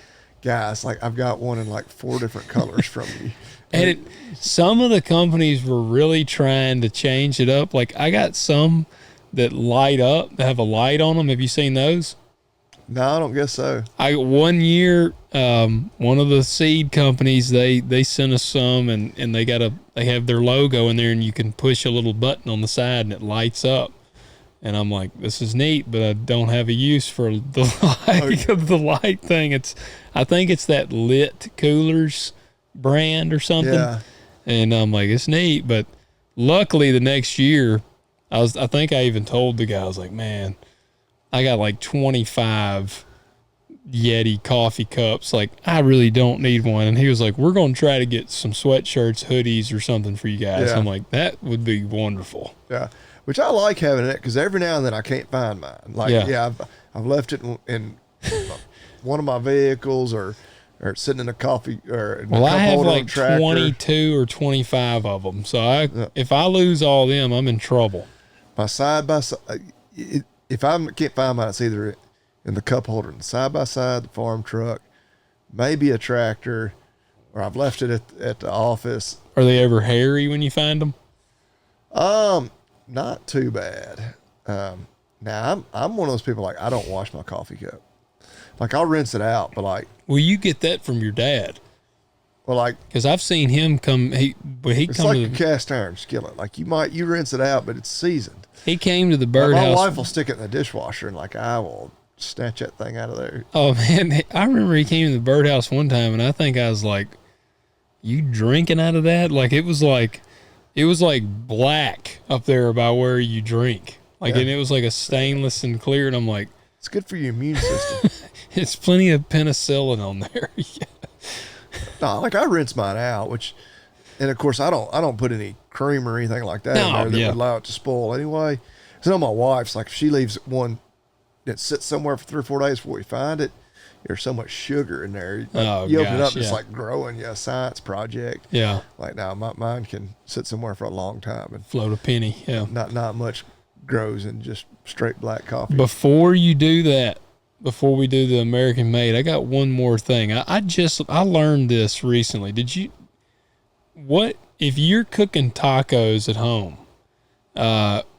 guys, like I've got one in like 4 different colors from you. And some of the companies were really trying to change it up. Like, I got some that light up, that have a light on them. Have you seen those? No, I don't guess so. One year, one of the seed companies, they sent us some, and they have their logo in there, and you can push a little button on the side and it lights up. And I'm like, this is neat, but I don't have a use for the light thing. I think it's that Lit Coolers brand or something. Yeah. And I'm like, it's neat, but luckily the next year, I think I even told the guy, I was like, man, I got like 25 Yeti coffee cups. Like, I really don't need one. And he was like, we're going to try to get some sweatshirts, hoodies, or something for you guys. Yeah. I'm like, that would be wonderful. Yeah. Which I like having it, because every now and then I can't find mine. Like, I've left it in one of my vehicles or sitting in a coffee or in I have like 22 or 25 of them. So if I lose all them, I'm in trouble. My side by side, if I can't find mine, it's either in the cup holder, in the side by side, the farm truck, maybe a tractor, or I've left it at the office. Are they ever hairy when you find them? Not too bad. Now I'm one of those people, like, I don't wash my coffee cup. Like, I'll rinse it out, but like, well, you get that from your dad. Well, like, because I've seen him come. It's like a cast iron skillet. Like, you rinse it out, but it's seasoned. He came to the birdhouse. My wife will stick it in the dishwasher, and like, I will snatch that thing out of there. Oh man, I remember he came to the birdhouse one time, and I think I was like, "You drinking out of that?" Like, it was like black up there by where you drink. Like, and it was like a stainless and clear, and I'm like, it's good for your immune system. It's plenty of penicillin on there. Yeah. No, like, I rinse mine out, and of course I don't put any cream or anything like that in there that would allow it to spoil anyway. So my wife's like, if she leaves one that sits somewhere for 3 or 4 days before we find it, there's so much sugar in there. You open it up, it's like growing a science project. Yeah. Like, now mine can sit somewhere for a long time and float a penny. Yeah. Not much grows in just straight black coffee. Before you do that, before we do the American made, I got one more thing. I learned this recently. If you're cooking tacos at home,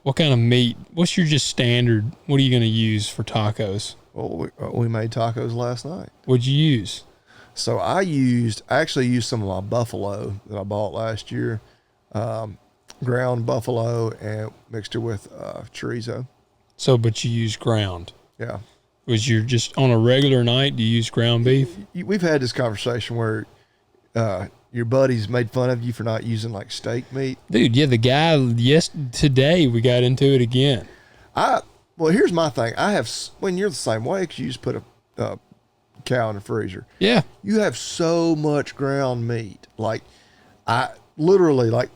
what kind of meat, what's your just standard, what are you going to use for tacos? Well, we made tacos last night. What'd you use? So I actually used some of my buffalo that I bought last year, ground buffalo and mixed it with chorizo. So, but you use ground? Yeah. Was you just on a regular night, do you use ground beef? We've had this conversation where your buddies made fun of you for not using like steak meat. Dude, yeah, the guy, today we got into it again. Well, here's my thing. When you're the same way, because you just put a cow in the freezer. Yeah. You have so much ground meat. Like, I literally, like,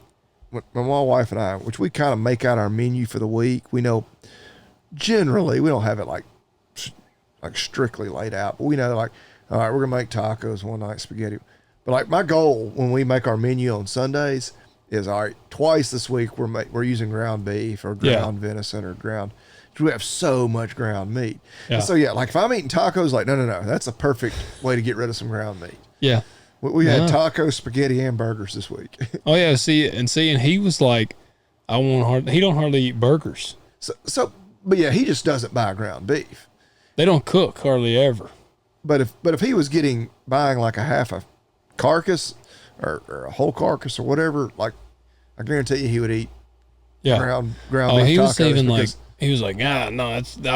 when my wife and I, which we kind of make out our menu for the week, we know generally we don't have it like strictly laid out, but we know, like, all right, we're going to make tacos one night, spaghetti. But like, my goal when we make our menu on Sundays is, all right, twice this week we're using ground beef or ground venison or ground. We have so much ground meat. Yeah. So like if I'm eating tacos, like no, that's a perfect way to get rid of some ground meat. Yeah. We had tacos, spaghetti, and burgers this week. Oh yeah, and he was like, he don't hardly eat burgers. But yeah, he just doesn't buy ground beef. They don't cook hardly ever. But if he was buying like a half a carcass or a whole carcass or whatever, like I guarantee you he would eat ground beef tacos. He was even like, he was like, no,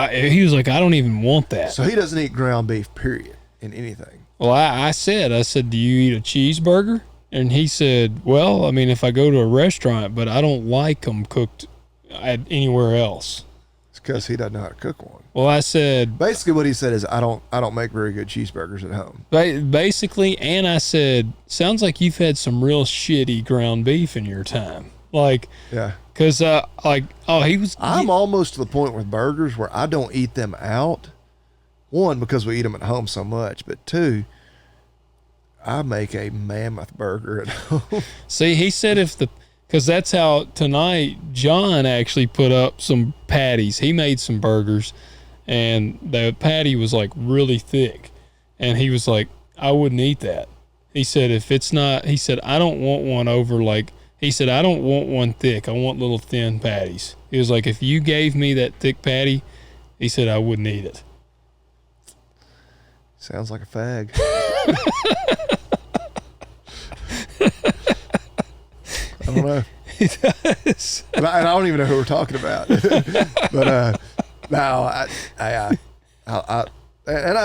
he was like, I don't even want that. So he doesn't eat ground beef, period, in anything. Well, I said, do you eat a cheeseburger? And he said, well, I mean, if I go to a restaurant, but I don't like them cooked anywhere else. It's because he doesn't know how to cook one. Well, I said, basically what he said is, I don't make very good cheeseburgers at home. Basically, and I said, sounds like you've had some real shitty ground beef in your time. Like, yeah. Because, I'm almost to the point with burgers where I don't eat them out. One, because we eat them at home so much, but two, I make a mammoth burger at home. See, he said because that's how tonight John actually put up some patties. He made some burgers, and the patty was like really thick, and he was like, I wouldn't eat that. He said, I don't want one over like. He said, I don't want one thick. I want little thin patties. He was like, if you gave me that thick patty, he said, I wouldn't eat it. Sounds like a fag. I don't know. It does. And I don't even know who we're talking about. But no, I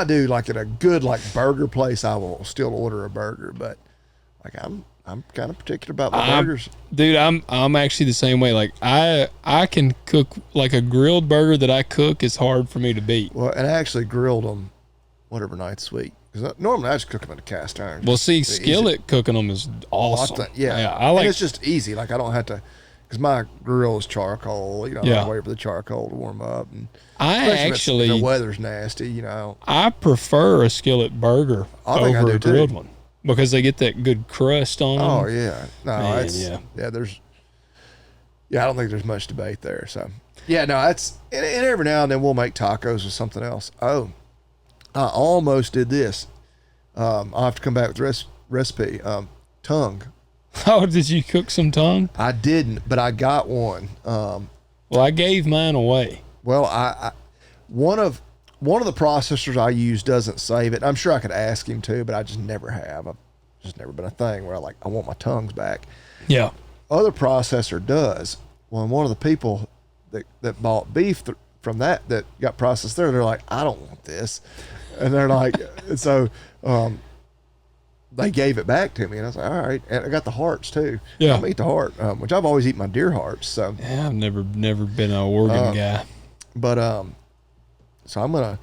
do, like at a good like burger place, I will still order a burger. But like I'm kind of particular about my burgers. Dude, I'm actually the same way. Like I can cook like a grilled burger that I cook is hard for me to beat. Well, and I actually grilled them whatever night this week. Because normally I just cook them in a cast iron. Well, see, skillet easy. Cooking them is awesome. Yeah, I like. And it's just easy. Like I don't have to, because my grill is charcoal. You know, I wait for the charcoal to warm up. And actually, if the weather's nasty. You know, I prefer a skillet burger over a grilled one. Because they get that good crust on them. Oh, yeah. No, man, I don't think there's much debate there. So, yeah, no, and every now and then we'll make tacos or something else. Oh, I almost did this. I'll have to come back with the recipe. Tongue. Oh, did you cook some tongue? I didn't, but I got one. Well, I gave mine away. Well, one of the processors I use doesn't save it. I'm sure I could ask him to, but I just never have. I've just never been a thing where I want my tongues back. Yeah. Other processor does. Well, one of the people that bought beef from that got processed there, they're like, I don't want this. And they're like, so they gave it back to me. And I was like, all right. And I got the hearts too. Yeah. I'll eat the heart, which I've always eaten my deer hearts. So yeah, I've never been an organ guy. But so I'm gonna.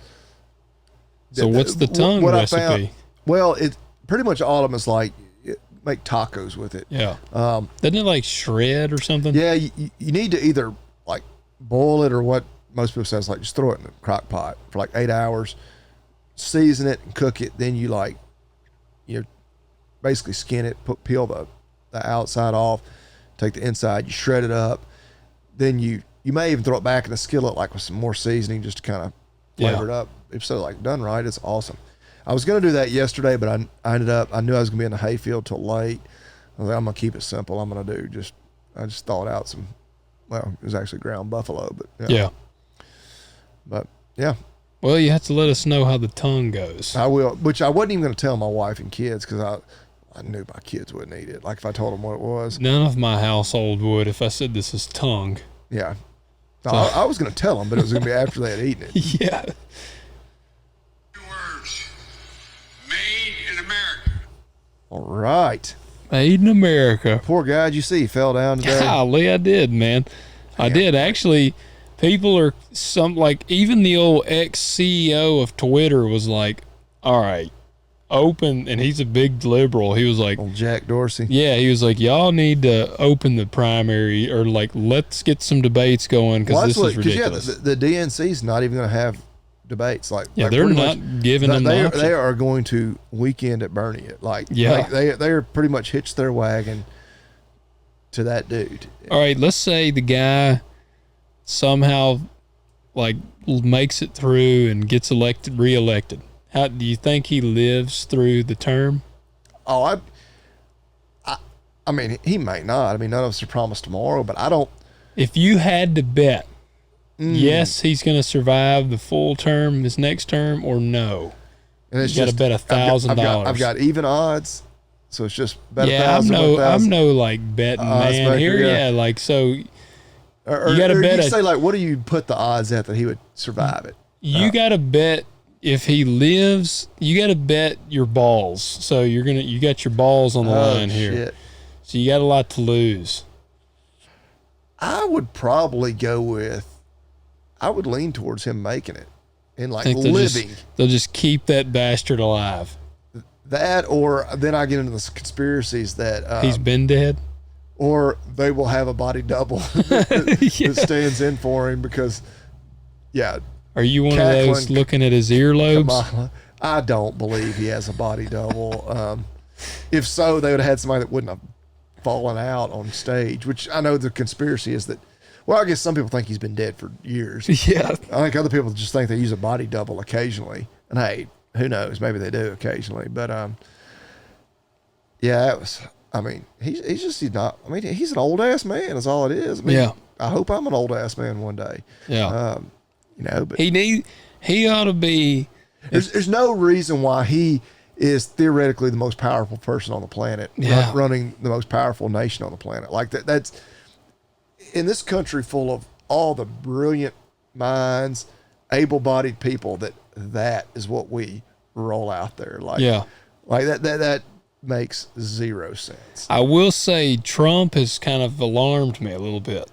So what's the tongue recipe? It pretty much all of them is like make tacos with it. Yeah. Doesn't it like shred or something? Yeah, you need to either like boil it or what most people say is like just throw it in the crock pot for like 8 hours, season it and cook it. Then you basically skin it, peel the outside off, take the inside, you shred it up. Then you may even throw it back in the skillet like with some more seasoning just to kind of flavor it up. If so, like done right, it's awesome. I was going to do that yesterday, but I ended up, I knew I was going to be in the hayfield till late. I was like, I'm going to keep it simple. I'm going to do I just thawed out it was actually ground buffalo, but yeah. But yeah. Well, you have to let us know how the tongue goes. I will, which I wasn't even going to tell my wife and kids because I knew my kids wouldn't eat it. Like if I told them what it was. None of my household would if I said this is tongue. Yeah. No, I was going to tell them, but it was going to be after they had eaten it. Yeah. Words. Made in America. All right. Made in America. Poor guy, did you see he fell down today? Golly, I did, man. I did. Actually, people are even the old ex-CEO of Twitter was like, all right, open, and he's a big liberal. He was like, old Jack Dorsey. Yeah, he was like, y'all need to open the primary or like, let's get some debates going because this is ridiculous. Yeah, the DNC's not even going to have debates. They're not giving them the option. They are going to weekend at Bernie it. They are pretty much hitched their wagon to that dude. All right, let's say the guy somehow like makes it through and gets reelected. How do you think he lives through the term? Oh, I mean, he may not. I mean, none of us are promised tomorrow, but I don't. If you had to bet, yes, he's going to survive the full term, this next term, or no? And it's you got to bet $1,000. I've got even odds, so it's just bet $1,000. I'm no like betting man here. Yeah, like so. You got to bet. You say like, what do you put the odds at that he would survive it? You got to bet if he lives. You got to bet your balls. So you got your balls on the line here. Shit. So you got a lot to lose. I would probably I would lean towards him making it and like living. They'll just keep that bastard alive. That, or then I get into the conspiracies that he's been dead, or they will have a body double that stands in for him because, Are you one of those looking at his earlobes? I don't believe he has a body double. If so, they would have had somebody that wouldn't have fallen out on stage, which I know the conspiracy is that, well, I guess some people think he's been dead for years. Yeah. I think other people just think they use a body double occasionally. And hey, who knows? Maybe they do occasionally. But he's not, I mean, he's an old ass man is all it is. I mean, I hope I'm an old ass man one day. Yeah. But he ought to be. There's no reason why he is theoretically the most powerful person on the planet, running the most powerful nation on the planet. Like that's in this country full of all the brilliant minds, able-bodied people, that is what we roll out there. Like that makes zero sense. I will say Trump has kind of alarmed me a little bit.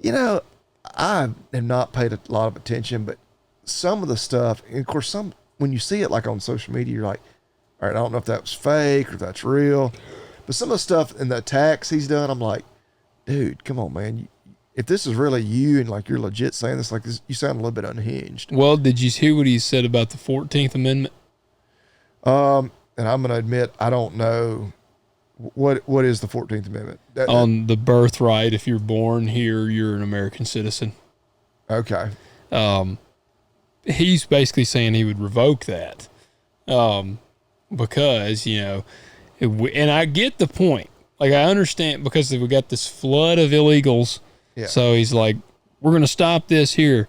You know, I have not paid a lot of attention, but some of the stuff, and of course, when you see it like on social media, you're like, all right, I don't know if that was fake or if that's real. But some of the stuff and the attacks he's done, I'm like, dude, come on, man. If this is really you and like you're legit saying this like this, you sound a little bit unhinged. Well, did you hear what he said about the 14th Amendment? And I'm going to admit, I don't know what is the 14th Amendment. On the birthright, if you're born here, you're an American citizen. Okay. He's basically saying he would revoke that. Because, and I get the point. Like, I understand because we got this flood of illegals. Yeah. So he's like, we're going to stop this here.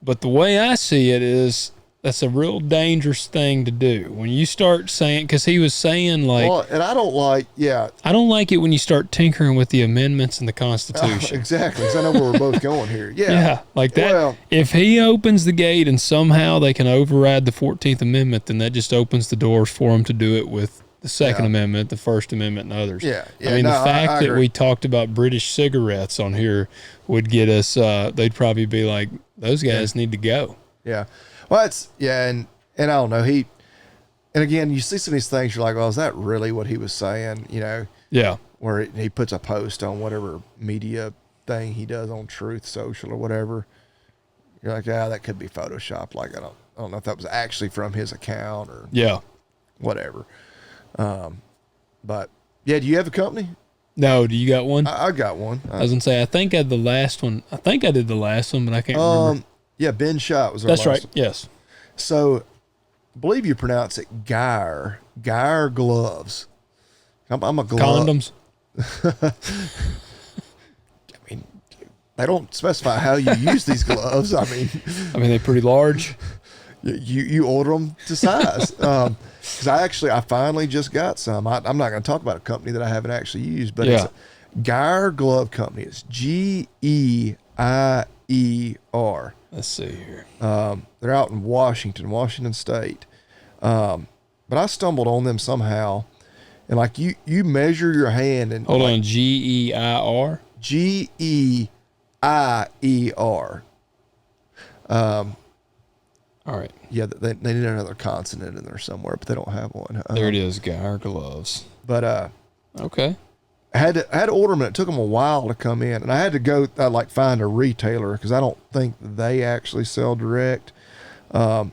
But the way I see it is that's a real dangerous thing to do. When you start saying, because he was saying like. Well, and I don't like it when you start tinkering with the amendments in the Constitution. Exactly. Because I know where we're both going here. Yeah. Yeah. Like that. Well, if he opens the gate and somehow they can override the 14th Amendment, then that just opens the doors for him to do it with the Second Amendment, the First Amendment, and others. Yeah. I mean, the fact that we talked about British cigarettes on here would get us, they'd probably be like, those guys need to go. Yeah. Well, and I don't know. And again, you see some of these things, you're like, well, is that really what he was saying? Yeah. Where he puts a post on whatever media thing he does on Truth Social or whatever. You're like, that could be Photoshopped. Like, I don't know if that was actually from his account or whatever. But do you have a company? No, do you got one? I got one. I was gonna say, I think I did the last one, but I can't remember. Yeah, Ben Schott was our That's last right. Yes. So, I believe you pronounce it Geyer gloves. I'm a glove. Condoms. I mean, they don't specify how you use these gloves. I mean, they're pretty large. You order them to size. Because I finally just got some. I'm not going to talk about a company that I haven't actually used, but it's a Geyer Glove Company. It's Geier. Let's see here. They're out in Washington State. But I stumbled on them somehow, and like you measure your hand and hold on, Geier. Geier. All right. Yeah, they need another consonant in there somewhere, but they don't have one. There it is, Geyer gloves. But okay. I had to order them, and it took them a while to come in, and I had to go find a retailer because I don't think they actually sell direct. But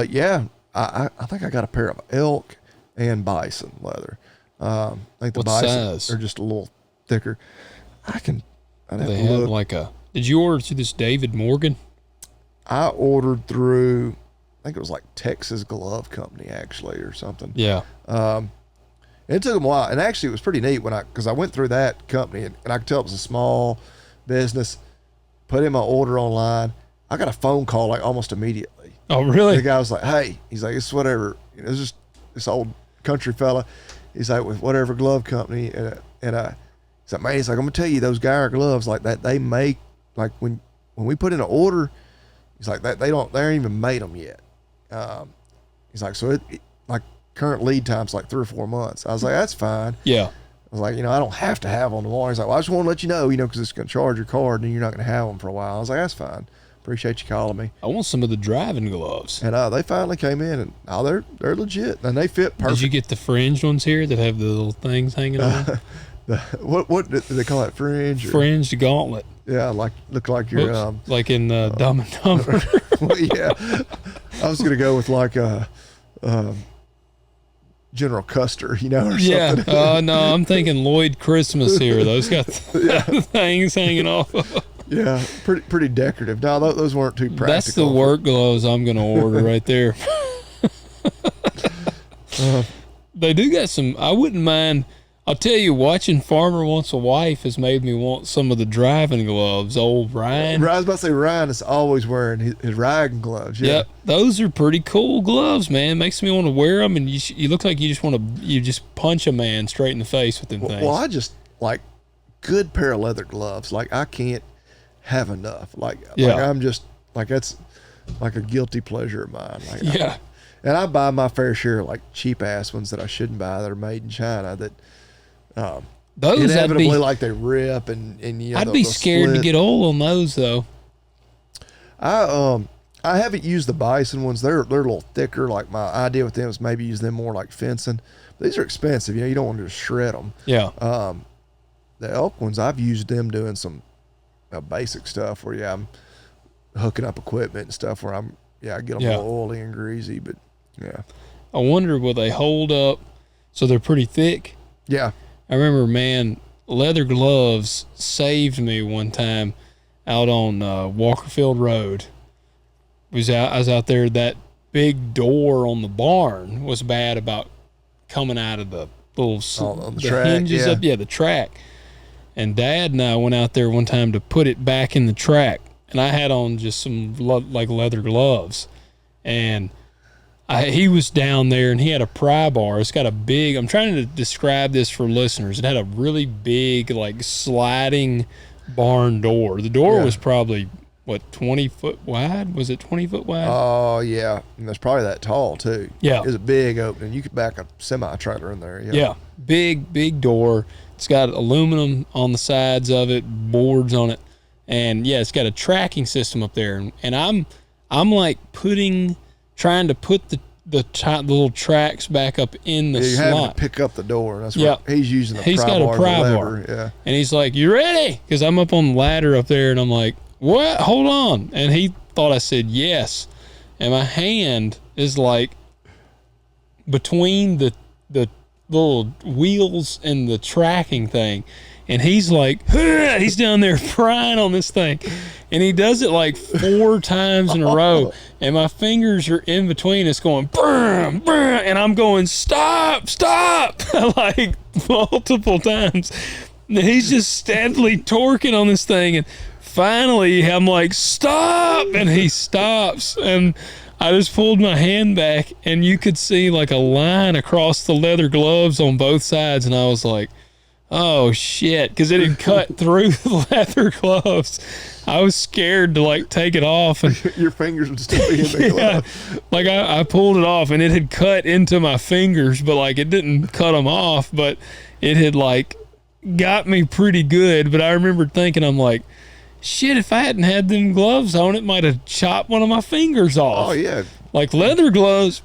yeah, I think I got a pair of elk and bison leather. I think the what bison size? are just a little thicker. I'd have They to have look. like a. Did you order through this David Morgan? I ordered through, I think it was like Texas Glove Company actually or something. Yeah. It took them a while, and actually it was pretty neat because I went through that company and I could tell it was a small business. Put in my order online. I got a phone call like almost immediately. Oh, really? The guy was like, "Hey," he's like, "It's whatever." You know, it's just this old country fella. He's like, "With whatever glove company," he's like, "Man," he's like, "I'm gonna tell you those Geyer gloves like that they make like when we put in an order." He's like, "That they ain't even made them yet." He's like, "So it like current lead time's like 3 or 4 months." I was like, "That's fine." Yeah. I was like, I don't have to have them tomorrow. He's like, "Well, I just want to let you know, because it's going to charge your card and you're not going to have them for a while." I was like, "That's fine. Appreciate you calling me." I want some of the driving gloves. And they finally came in, and they're legit, and they fit perfect. Did you get the fringed ones here that have the little things hanging on? What do they call that, fringe? Fringed gauntlet. Yeah, look like you're like in Dumb and Dumber. Well, yeah, I was going to go with like General Custer, or something. Yeah. No, I'm thinking Lloyd Christmas here. Those got things hanging off. Yeah, pretty decorative. No, those weren't too practical. That's the work gloves I'm going to order right there. They do got some. I wouldn't mind. I'll tell you, watching Farmer Wants a Wife has made me want some of the driving gloves. Old Ryan. I was about to say Ryan is always wearing his riding gloves. Yeah. Yep, those are pretty cool gloves, man. Makes me want to wear them, and you look like you just punch a man straight in the face with them things. Well, I just like good pair of leather gloves. Like I can't have enough. Like I'm just like that's like a guilty pleasure of mine. Like, yeah. And I buy my fair share of like cheap ass ones that I shouldn't buy that are made in China that those inevitably like they rip and I'd be scared split. to get old on those though. I haven't used the bison ones. They're a little thicker. Like my idea with them is maybe use them more like fencing. These are expensive. You don't want to just shred them. Yeah. The elk ones, I've used them doing some basic stuff where I'm hooking up equipment and stuff where I get them a little oily and greasy, but yeah. I wonder will they hold up? So they're pretty thick. Yeah. I remember, man, leather gloves saved me one time out on Walkerfield Road. I was out there. That big door on the barn was bad about coming out of the little on the track, hinges up. Yeah, the track. And Dad and I went out there one time to put it back in the track, and I had on just some like leather gloves, and he was down there and he had a pry bar. It's got a big, I'm trying to describe this for listeners. It had a really big, like sliding barn door. The door was probably, 20 foot wide? Was it 20 foot wide? Oh, yeah. And it's probably that tall, too. Yeah. It was a big opening. You could back a semi-trailer in there. Yeah. Big door. It's got aluminum on the sides of it, boards on it. And, it's got a tracking system up there. And I'm like trying to put the little tracks back up in the slot. Having to pick up the door. That's what he's using. He's got a pry bar. Yeah. And he's like, "You ready?" Because I'm up on the ladder up there, and I'm like, "What? Hold on." And he thought I said yes. And my hand is like between the little wheels and the tracking thing. And he's like, he's down there prying on this thing. And he does it like 4 times in a row. And my fingers are in between. It's going, brr, brr, and I'm going, stop, like multiple times. And he's just steadily torquing on this thing. And finally, I'm like, stop. And he stops. And I just pulled my hand back. And you could see like a line across the leather gloves on both sides. And I was like, oh shit, because it had cut through the leather gloves. I was scared to like take it off, and your fingers would still be in the glove. Like I pulled it off and it had cut into my fingers, but like it didn't cut them off, but it had like got me pretty good. But I remember thinking, I'm like, shit, if I hadn't had them gloves on, it might have chopped one of my fingers off. Oh yeah. Like leather gloves,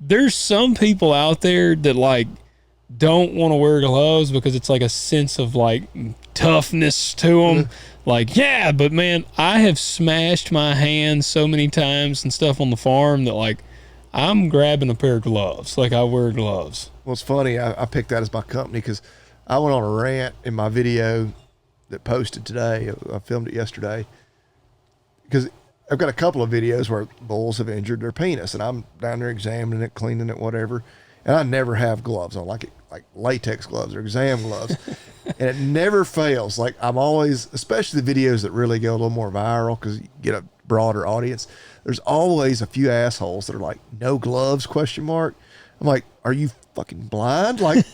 there's some people out there that like don't want to wear gloves because it's like a sense of like toughness to them. Like, yeah, but man, I have smashed my hands so many times and stuff on the farm that like I'm grabbing a pair of gloves. Like, I wear gloves. Well, it's funny. I picked that as my company because I went on a rant in my video that posted today. I filmed it yesterday because I've got a couple of videos where bulls have injured their penis, and I'm down there examining it, cleaning it, whatever. And I never have gloves on, like latex gloves or exam gloves. And it never fails. Like, I'm always, especially the videos that really go a little more viral because you get a broader audience, there's always a few assholes that are like, no gloves, ? I'm like, are you fucking blind? Like,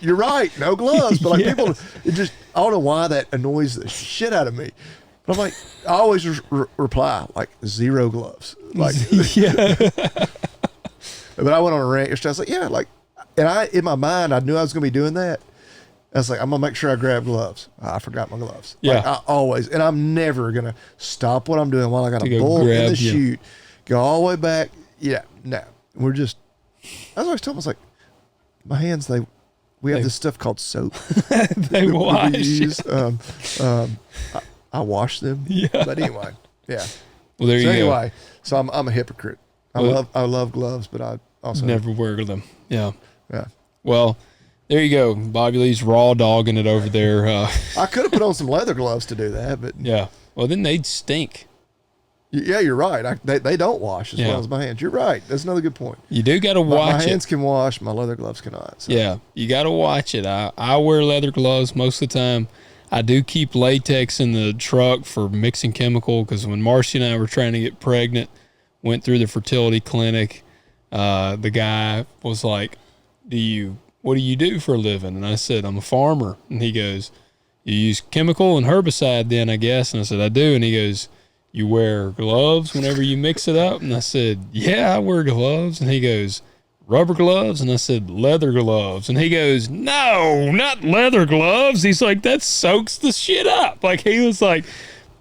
you're right, no gloves. But like, people, it just, I don't know why that annoys the shit out of me. But I'm like, I always reply, like, 0 gloves. Like, But I went on a rant yesterday. I was like, yeah, like, and in my mind, I knew I was going to be doing that. I was like, I'm going to make sure I grab gloves. I forgot my gloves. Yeah. Like, I always, and I'm never going to stop what I'm doing while I got a bull in the chute, go all the way back. Yeah, no. We're just, I was always telling them, I was like, my hands, we have this stuff called soap. They wash. I wash them. Yeah. But anyway, yeah. Well, there you go. Anyway, so I'm a hypocrite. I love gloves, but I also never wear them. Yeah. Yeah. Well, there you go. Bobby Lee's raw dogging it over there. I could have put on some leather gloves to do that, but yeah. Well, then they'd stink. Yeah, you're right. They don't wash as well as my hands. You're right. That's another good point. You do got to watch it. My hands can wash. My leather gloves cannot. So. Yeah, you got to watch it. I wear leather gloves most of the time. I do keep latex in the truck for mixing chemical because when Marcy and I were trying to get pregnant, went through the fertility clinic, the guy was like, what do you do for a living? And I said, I'm a farmer. And he goes, you use chemical and herbicide then, I guess? And I said, I do. And he goes, you wear gloves whenever you mix it up? And I said, yeah, I wear gloves. And he goes, rubber gloves? And I said, leather gloves. And he goes, no, not leather gloves. He's like, that soaks the shit up. Like, he was like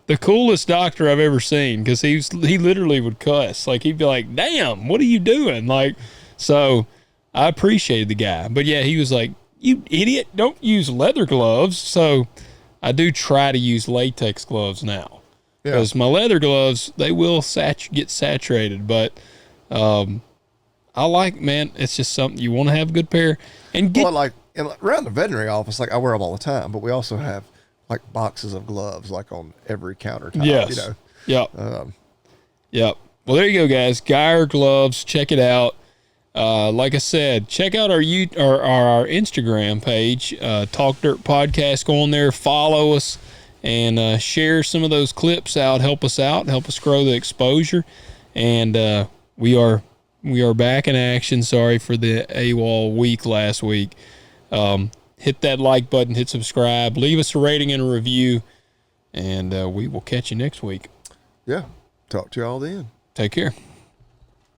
the coolest doctor I've ever seen because he literally would cuss. Like, he'd be like, damn, what are you doing? Like, so I appreciated the guy. But yeah, he was like, you idiot, don't use leather gloves. So I do try to use latex gloves now because my leather gloves, they will get saturated. But I like, man, it's just something you want to have a good pair. And like around the veterinary office, like I wear them all the time, but we also have like boxes of gloves like on every countertop. Yes. You know? Yep. Yep. Well, there you go, guys. Geyer gloves. Check it out. Like I said, check out our Instagram page, Talk Dirt Podcast. Go on there, follow us, and share some of those clips out. Help us out. Help us grow the exposure. And we are back in action. Sorry for the AWOL week last week. Hit that like button, hit subscribe, leave us a rating and a review, and we will catch you next week. Yeah. Talk to you all then. Take care.